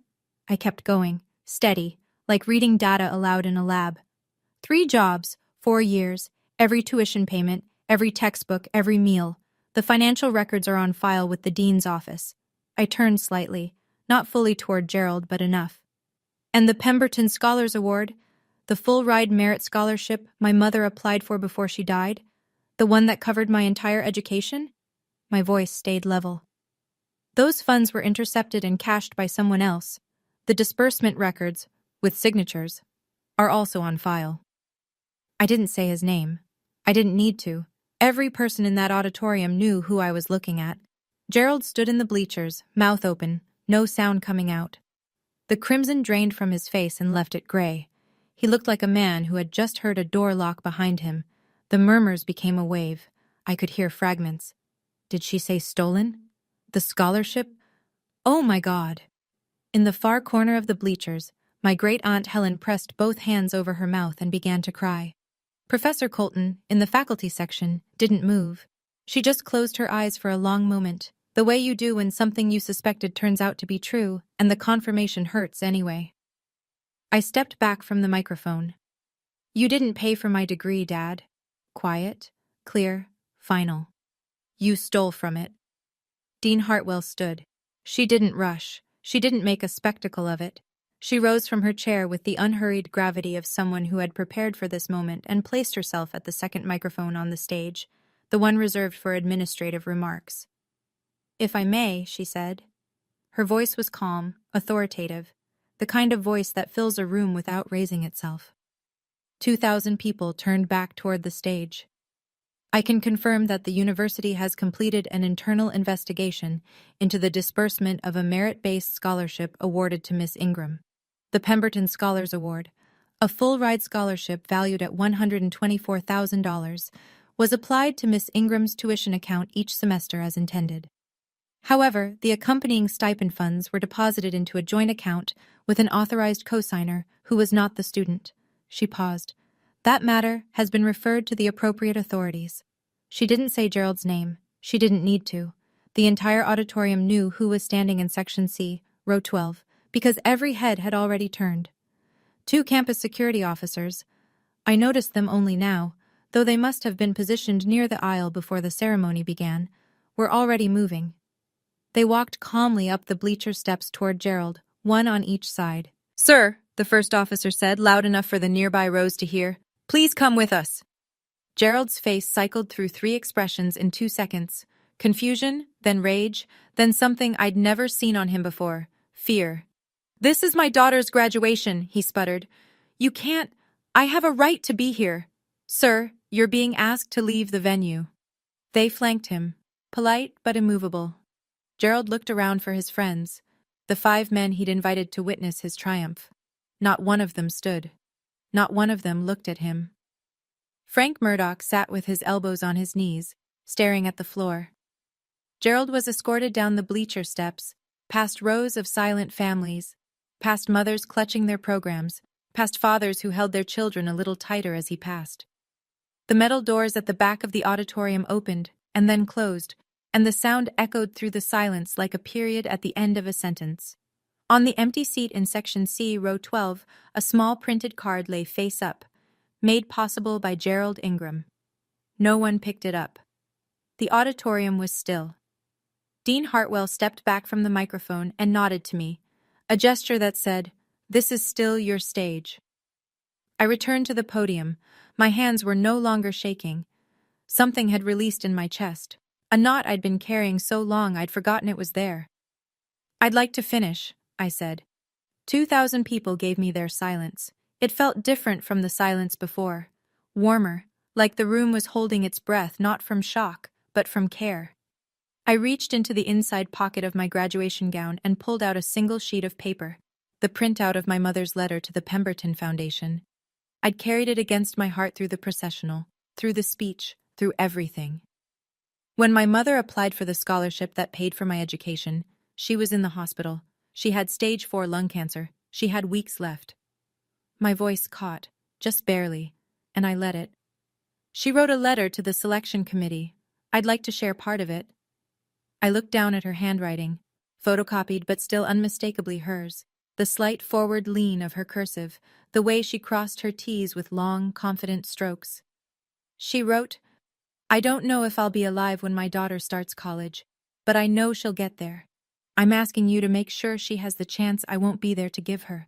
I kept going, steady, like reading data aloud in a lab. 3 jobs, 4 years, every tuition payment, every textbook, every meal. The financial records are on file with the dean's office. I turned slightly, not fully toward Gerald, but enough. And the Pemberton Scholars Award, the full-ride merit scholarship my mother applied for before she died, the one that covered my entire education? My voice stayed level. Those funds were intercepted and cashed by someone else. The disbursement records, with signatures, are also on file. I didn't say his name. I didn't need to. Every person in that auditorium knew who I was looking at. Gerald stood in the bleachers, mouth open, no sound coming out. The crimson drained from his face and left it gray. He looked like a man who had just heard a door lock behind him. The murmurs became a wave. I could hear fragments. Did she say stolen? The scholarship? Oh my God! In the far corner of the bleachers, my great-aunt Helen pressed both hands over her mouth and began to cry. Professor Colton, in the faculty section, didn't move. She just closed her eyes for a long moment, the way you do when something you suspected turns out to be true, and the confirmation hurts anyway. I stepped back from the microphone. You didn't pay for my degree, Dad. Quiet, clear, final. You stole from it. Dean Hartwell stood. She didn't rush. She didn't make a spectacle of it. She rose from her chair with the unhurried gravity of someone who had prepared for this moment and placed herself at the second microphone on the stage, the one reserved for administrative remarks. If I may, she said. Her voice was calm, authoritative, the kind of voice that fills a room without raising itself. 2,000 people turned back toward the stage. I can confirm that the university has completed an internal investigation into the disbursement of a merit-based scholarship awarded to Miss Ingram. The Pemberton Scholars Award, a full-ride scholarship valued at $124,000, was applied to Miss Ingram's tuition account each semester as intended. However, the accompanying stipend funds were deposited into a joint account with an authorized cosigner who was not the student. She paused. That matter has been referred to the appropriate authorities. She didn't say Gerald's name. She didn't need to. The entire auditorium knew who was standing in Section C, Row 12, because every head had already turned. 2 campus security officers, I noticed them only now, though they must have been positioned near the aisle before the ceremony began, were already moving. They walked calmly up the bleacher steps toward Gerald, one on each side. Sir, the first officer said, loud enough for the nearby rows to hear, please come with us. Gerald's face cycled through 3 expressions in 2 seconds. Confusion, then rage, then something I'd never seen on him before, fear. This is my daughter's graduation, he sputtered. You can't. I have a right to be here. Sir, you're being asked to leave the venue. They flanked him, polite but immovable. Gerald looked around for his friends, the 5 men he'd invited to witness his triumph. Not one of them stood. Not one of them looked at him. Frank Murdoch sat with his elbows on his knees, staring at the floor. Gerald was escorted down the bleacher steps, past rows of silent families, past mothers clutching their programs, past fathers who held their children a little tighter as he passed. The metal doors at the back of the auditorium opened and then closed, and the sound echoed through the silence like a period at the end of a sentence. On the empty seat in Section C, Row 12, a small printed card lay face up, made possible by Gerald Ingram. No one picked it up. The auditorium was still. Dean Hartwell stepped back from the microphone and nodded to me, a gesture that said, "This is still your stage." I returned to the podium. My hands were no longer shaking. Something had released in my chest, a knot I'd been carrying so long I'd forgotten it was there. I'd like to finish, I said. 2,000 people gave me their silence. It felt different from the silence before, warmer, like the room was holding its breath not from shock, but from care. I reached into the inside pocket of my graduation gown and pulled out a single sheet of paper, the printout of my mother's letter to the Pemberton Foundation. I'd carried it against my heart through the processional, through the speech, through everything. When my mother applied for the scholarship that paid for my education, she was in the hospital. She had stage 4 lung cancer. She had weeks left. My voice caught, just barely, and I let it. She wrote a letter to the selection committee. I'd like to share part of it. I looked down at her handwriting, photocopied but still unmistakably hers, the slight forward lean of her cursive, the way she crossed her T's with long, confident strokes. She wrote, I don't know if I'll be alive when my daughter starts college, but I know she'll get there. I'm asking you to make sure she has the chance I won't be there to give her.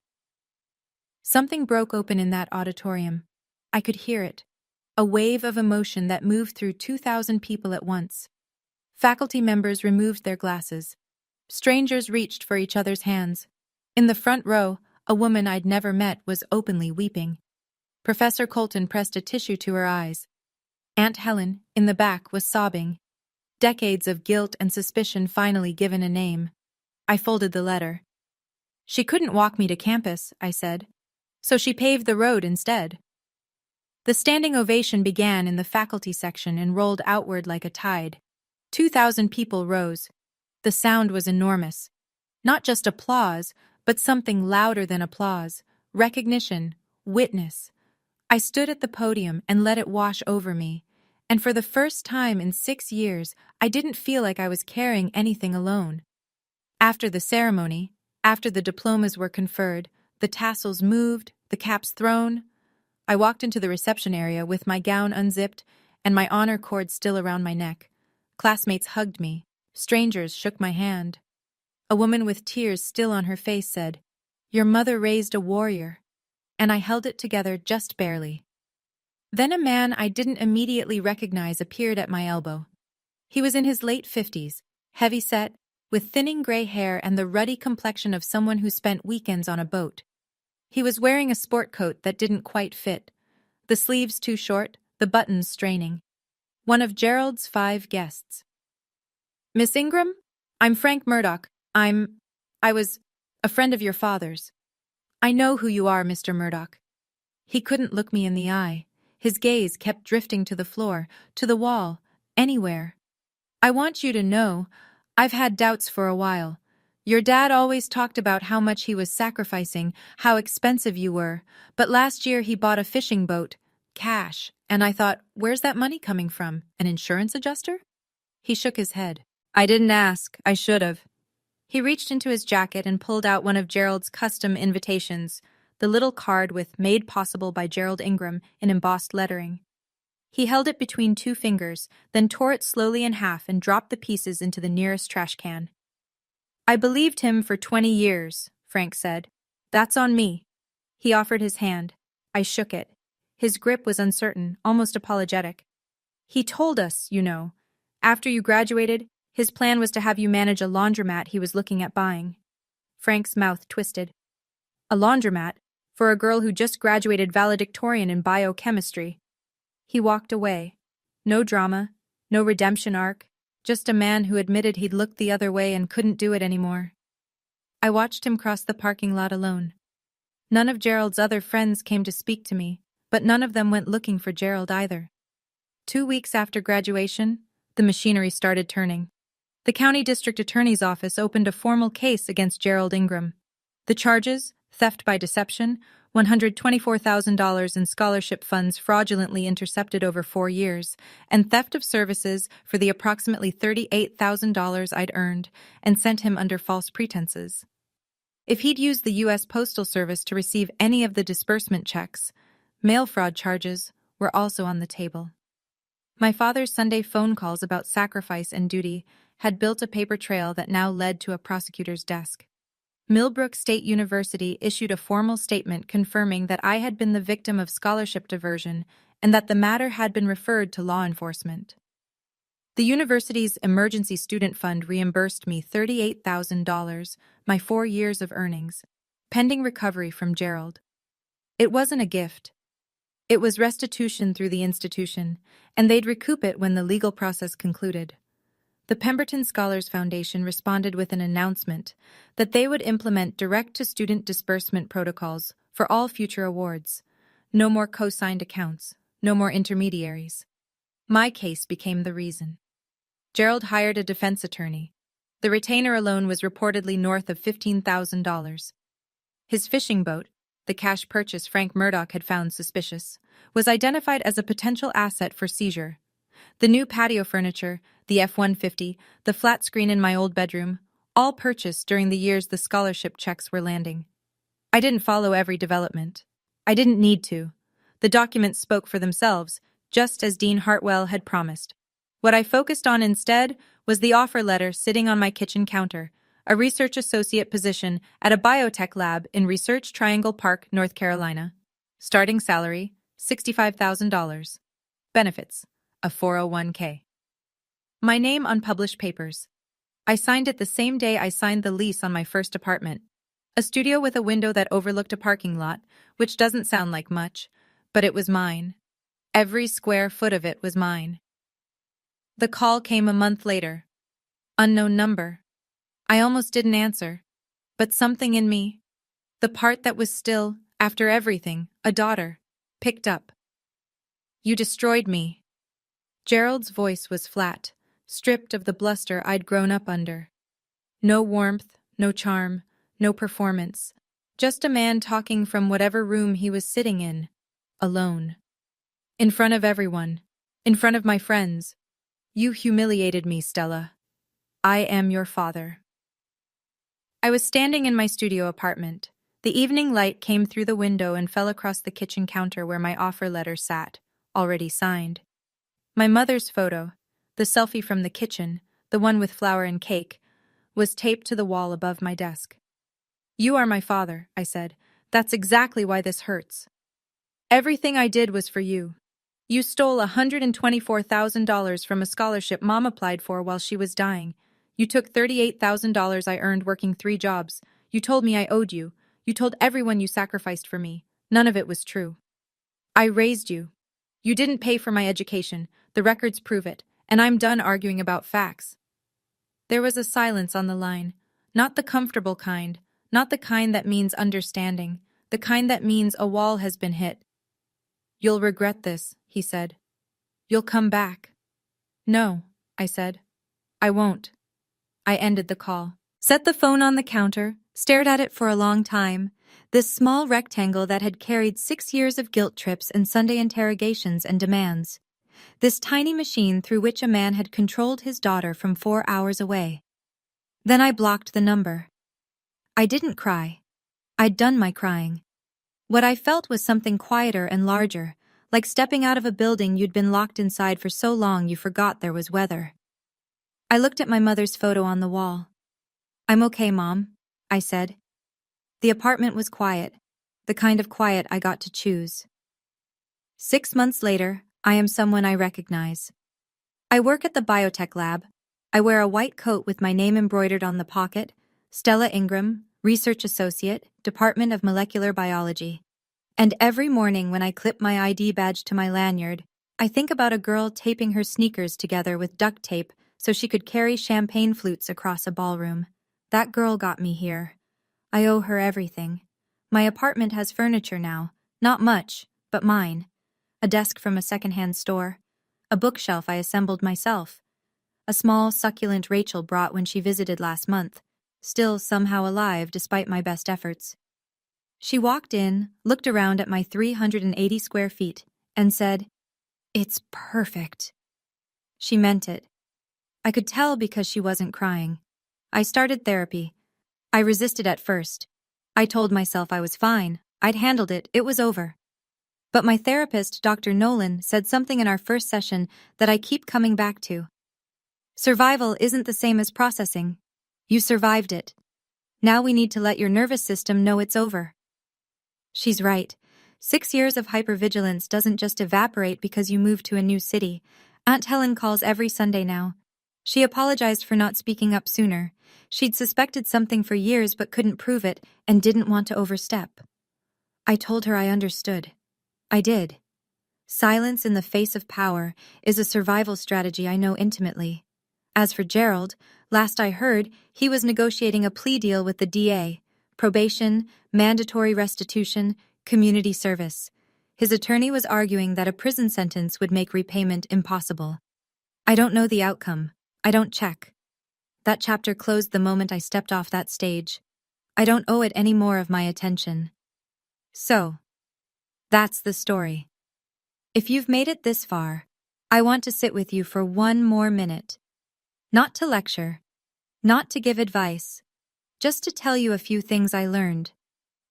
Something broke open in that auditorium. I could hear it, a wave of emotion that moved through 2,000 people at once. Faculty members removed their glasses. Strangers reached for each other's hands. In the front row, a woman I'd never met was openly weeping. Professor Colton pressed a tissue to her eyes. Aunt Helen, in the back, was sobbing. Decades of guilt and suspicion finally given a name. I folded the letter. She couldn't walk me to campus, I said. So she paved the road instead. The standing ovation began in the faculty section and rolled outward like a tide. 2,000 people rose. The sound was enormous. Not just applause, but something louder than applause. Recognition. Witness. I stood at the podium and let it wash over me. And for the first time in 6 years, I didn't feel like I was carrying anything alone. After the ceremony, after the diplomas were conferred, the tassels moved, the caps thrown, I walked into the reception area with my gown unzipped and my honor cord still around my neck. Classmates hugged me. Strangers shook my hand. A woman with tears still on her face said, "Your mother raised a warrior." And I held it together just barely. Then a man I didn't immediately recognize appeared at my elbow. He was in his late 50s, heavy-set, with thinning gray hair and the ruddy complexion of someone who spent weekends on a boat. He was wearing a sport coat that didn't quite fit, the sleeves too short, the buttons straining. One of Gerald's 5 guests. "Miss Ingram? I'm Frank Murdoch. I was a friend of your father's." "I know who you are, Mr. Murdoch." He couldn't look me in the eye. His gaze kept drifting to the floor, to the wall, anywhere. "I want you to know, I've had doubts for a while. Your dad always talked about how much he was sacrificing, how expensive you were, but last year he bought a fishing boat, cash, and I thought, where's that money coming from? An insurance adjuster?" He shook his head. "I didn't ask. I should have." He reached into his jacket and pulled out one of Gerald's custom invitations, the little card with "Made Possible by Gerald Ingram" in embossed lettering. He held it between 2 fingers, then tore it slowly in half and dropped the pieces into the nearest trash can. "I believed him for 20 years, Frank said. "That's on me." He offered his hand. I shook it. His grip was uncertain, almost apologetic. "He told us, you know. After you graduated, his plan was to have you manage a laundromat he was looking at buying." Frank's mouth twisted. A laundromat? For a girl who just graduated valedictorian in biochemistry. He walked away. No drama, no redemption arc, just a man who admitted he'd looked the other way and couldn't do it anymore. I watched him cross the parking lot alone. None of Gerald's other friends came to speak to me, but none of them went looking for Gerald either. 2 weeks after graduation, the machinery started turning. The county district attorney's office opened a formal case against Gerald Ingram. The charges: theft by deception, $124,000 in scholarship funds fraudulently intercepted over 4 years, and theft of services for the approximately $38,000 I'd earned and sent him under false pretenses. If he'd used the U.S. Postal Service to receive any of the disbursement checks, mail fraud charges were also on the table. My father's Sunday phone calls about sacrifice and duty had built a paper trail that now led to a prosecutor's desk. Millbrook State University issued a formal statement confirming that I had been the victim of scholarship diversion and that the matter had been referred to law enforcement. The university's emergency student fund reimbursed me $38,000, my 4 years of earnings, pending recovery from Gerald. It wasn't a gift. It was restitution through the institution, and they'd recoup it when the legal process concluded. The Pemberton Scholars Foundation responded with an announcement that they would implement direct-to-student disbursement protocols for all future awards. No more co-signed accounts, no more intermediaries. My case became the reason. Gerald hired a defense attorney. The retainer alone was reportedly north of $15,000. His fishing boat, the cash purchase Frank Murdoch had found suspicious, was identified as a potential asset for seizure. The new patio furniture, the F-150, the flat screen in my old bedroom, all purchased during the years the scholarship checks were landing. I didn't follow every development. I didn't need to. The documents spoke for themselves, just as Dean Hartwell had promised. What I focused on instead was the offer letter sitting on my kitchen counter, a research associate position at a biotech lab in Research Triangle Park, North Carolina. Starting salary, $65,000. Benefits: a 401k. My name on published papers. I signed it the same day I signed the lease on my first apartment. A studio with a window that overlooked a parking lot, which doesn't sound like much, but it was mine. Every square foot of it was mine. The call came a month later. Unknown number. I almost didn't answer. But something in me, the part that was still, after everything, a daughter, picked up. You destroyed me. Gerald's voice was flat, stripped of the bluster I'd grown up under. No warmth, no charm, no performance. Just a man talking from whatever room he was sitting in, alone. In front of everyone. In front of my friends. You humiliated me, Stella. I am your father. I was standing in my studio apartment. The evening light came through the window and fell across the kitchen counter where my offer letter sat, already signed. My mother's photo, the selfie from the kitchen, the one with flour and cake, was taped to the wall above my desk. You are my father, I said. That's exactly why this hurts. Everything I did was for you. You stole $124,000 from a scholarship Mom applied for while she was dying. You took $38,000 I earned working 3 jobs. You told me I owed you. You told everyone you sacrificed for me. None of it was true. I raised you. You didn't pay for my education. The records prove it, and I'm done arguing about facts. There was a silence on the line. Not the comfortable kind. Not the kind that means understanding. The kind that means a wall has been hit. You'll regret this, he said. You'll come back. No, I said. I won't. I ended the call. Set the phone on the counter, stared at it for a long time. This small rectangle that had carried 6 years of guilt trips and Sunday interrogations and demands. This tiny machine through which a man had controlled his daughter from 4 hours away. Then I blocked the number. I didn't cry. I'd done my crying. What I felt was something quieter and larger, like stepping out of a building you'd been locked inside for so long you forgot there was weather. I looked at my mother's photo on the wall. I'm okay, Mom, I said. The apartment was quiet, the kind of quiet I got to choose. 6 months later, I am someone I recognize. I work at the biotech lab. I wear a white coat with my name embroidered on the pocket, Stella Ingram, Research Associate, Department of Molecular Biology. And every morning when I clip my ID badge to my lanyard, I think about a girl taping her sneakers together with duct tape so she could carry champagne flutes across a ballroom. That girl got me here. I owe her everything. My apartment has furniture now, not much, but mine. A desk from a secondhand store, a bookshelf I assembled myself, a small succulent Rachel brought when she visited last month, still somehow alive despite my best efforts. She walked in, looked around at my 380 square feet, and said, "It's perfect." She meant it. I could tell because she wasn't crying. I started therapy. I resisted at first. I told myself I was fine. I'd handled it. It was over. But my therapist, Dr. Nolan, said something in our first session that I keep coming back to. Survival isn't the same as processing. You survived it. Now we need to let your nervous system know it's over. She's right. 6 years of hypervigilance doesn't just evaporate because you move to a new city. Aunt Helen calls every Sunday now. She apologized for not speaking up sooner. She'd suspected something for years but couldn't prove it and didn't want to overstep. I told her I understood. I did. Silence in the face of power is a survival strategy I know intimately. As for Gerald, last I heard, he was negotiating a plea deal with the DA. Probation, mandatory restitution, community service. His attorney was arguing that a prison sentence would make repayment impossible. I don't know the outcome. I don't check. That chapter closed the moment I stepped off that stage. I don't owe it any more of my attention. So, that's the story. If you've made it this far, I want to sit with you for 1 more minute. Not to lecture, not to give advice, just to tell you a few things I learned.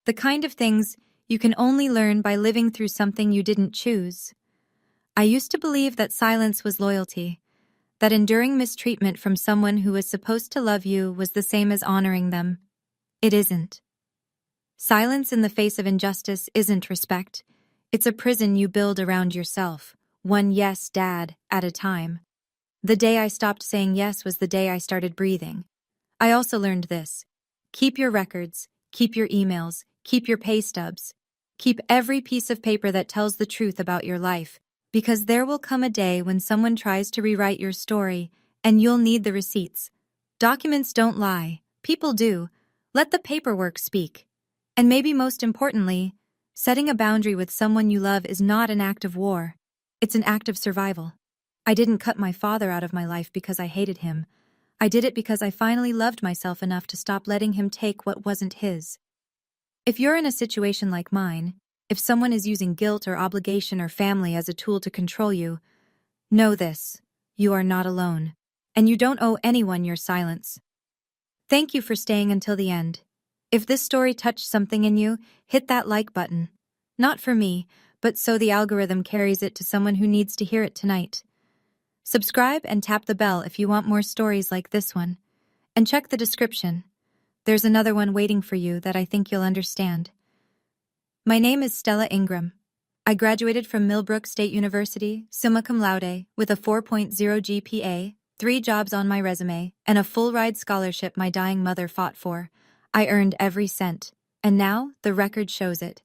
The kind of things you can only learn by living through something you didn't choose. I used to believe that silence was loyalty, that enduring mistreatment from someone who was supposed to love you was the same as honoring them. It isn't. Silence in the face of injustice isn't respect. It's a prison you build around yourself, one yes, Dad, at a time. The day I stopped saying yes was the day I started breathing. I also learned this. Keep your records, keep your emails, keep your pay stubs. Keep every piece of paper that tells the truth about your life, because there will come a day when someone tries to rewrite your story, and you'll need the receipts. Documents don't lie, people do. Let the paperwork speak. And maybe most importantly, setting a boundary with someone you love is not an act of war. It's an act of survival. I didn't cut my father out of my life because I hated him. I did it because I finally loved myself enough to stop letting him take what wasn't his. If you're in a situation like mine, if someone is using guilt or obligation or family as a tool to control you, know this: you are not alone. And you don't owe anyone your silence. Thank you for staying until the end. If this story touched something in you, hit that like button. Not for me, but so the algorithm carries it to someone who needs to hear it tonight. Subscribe and tap the bell if you want more stories like this one. And check the description. There's another one waiting for you that I think you'll understand. My name is Stella Ingram. I graduated from Millbrook State University, summa cum laude, with a 4.0 GPA, 3 jobs on my resume, and a full-ride scholarship my dying mother fought for. I earned every cent. And now, the record shows it.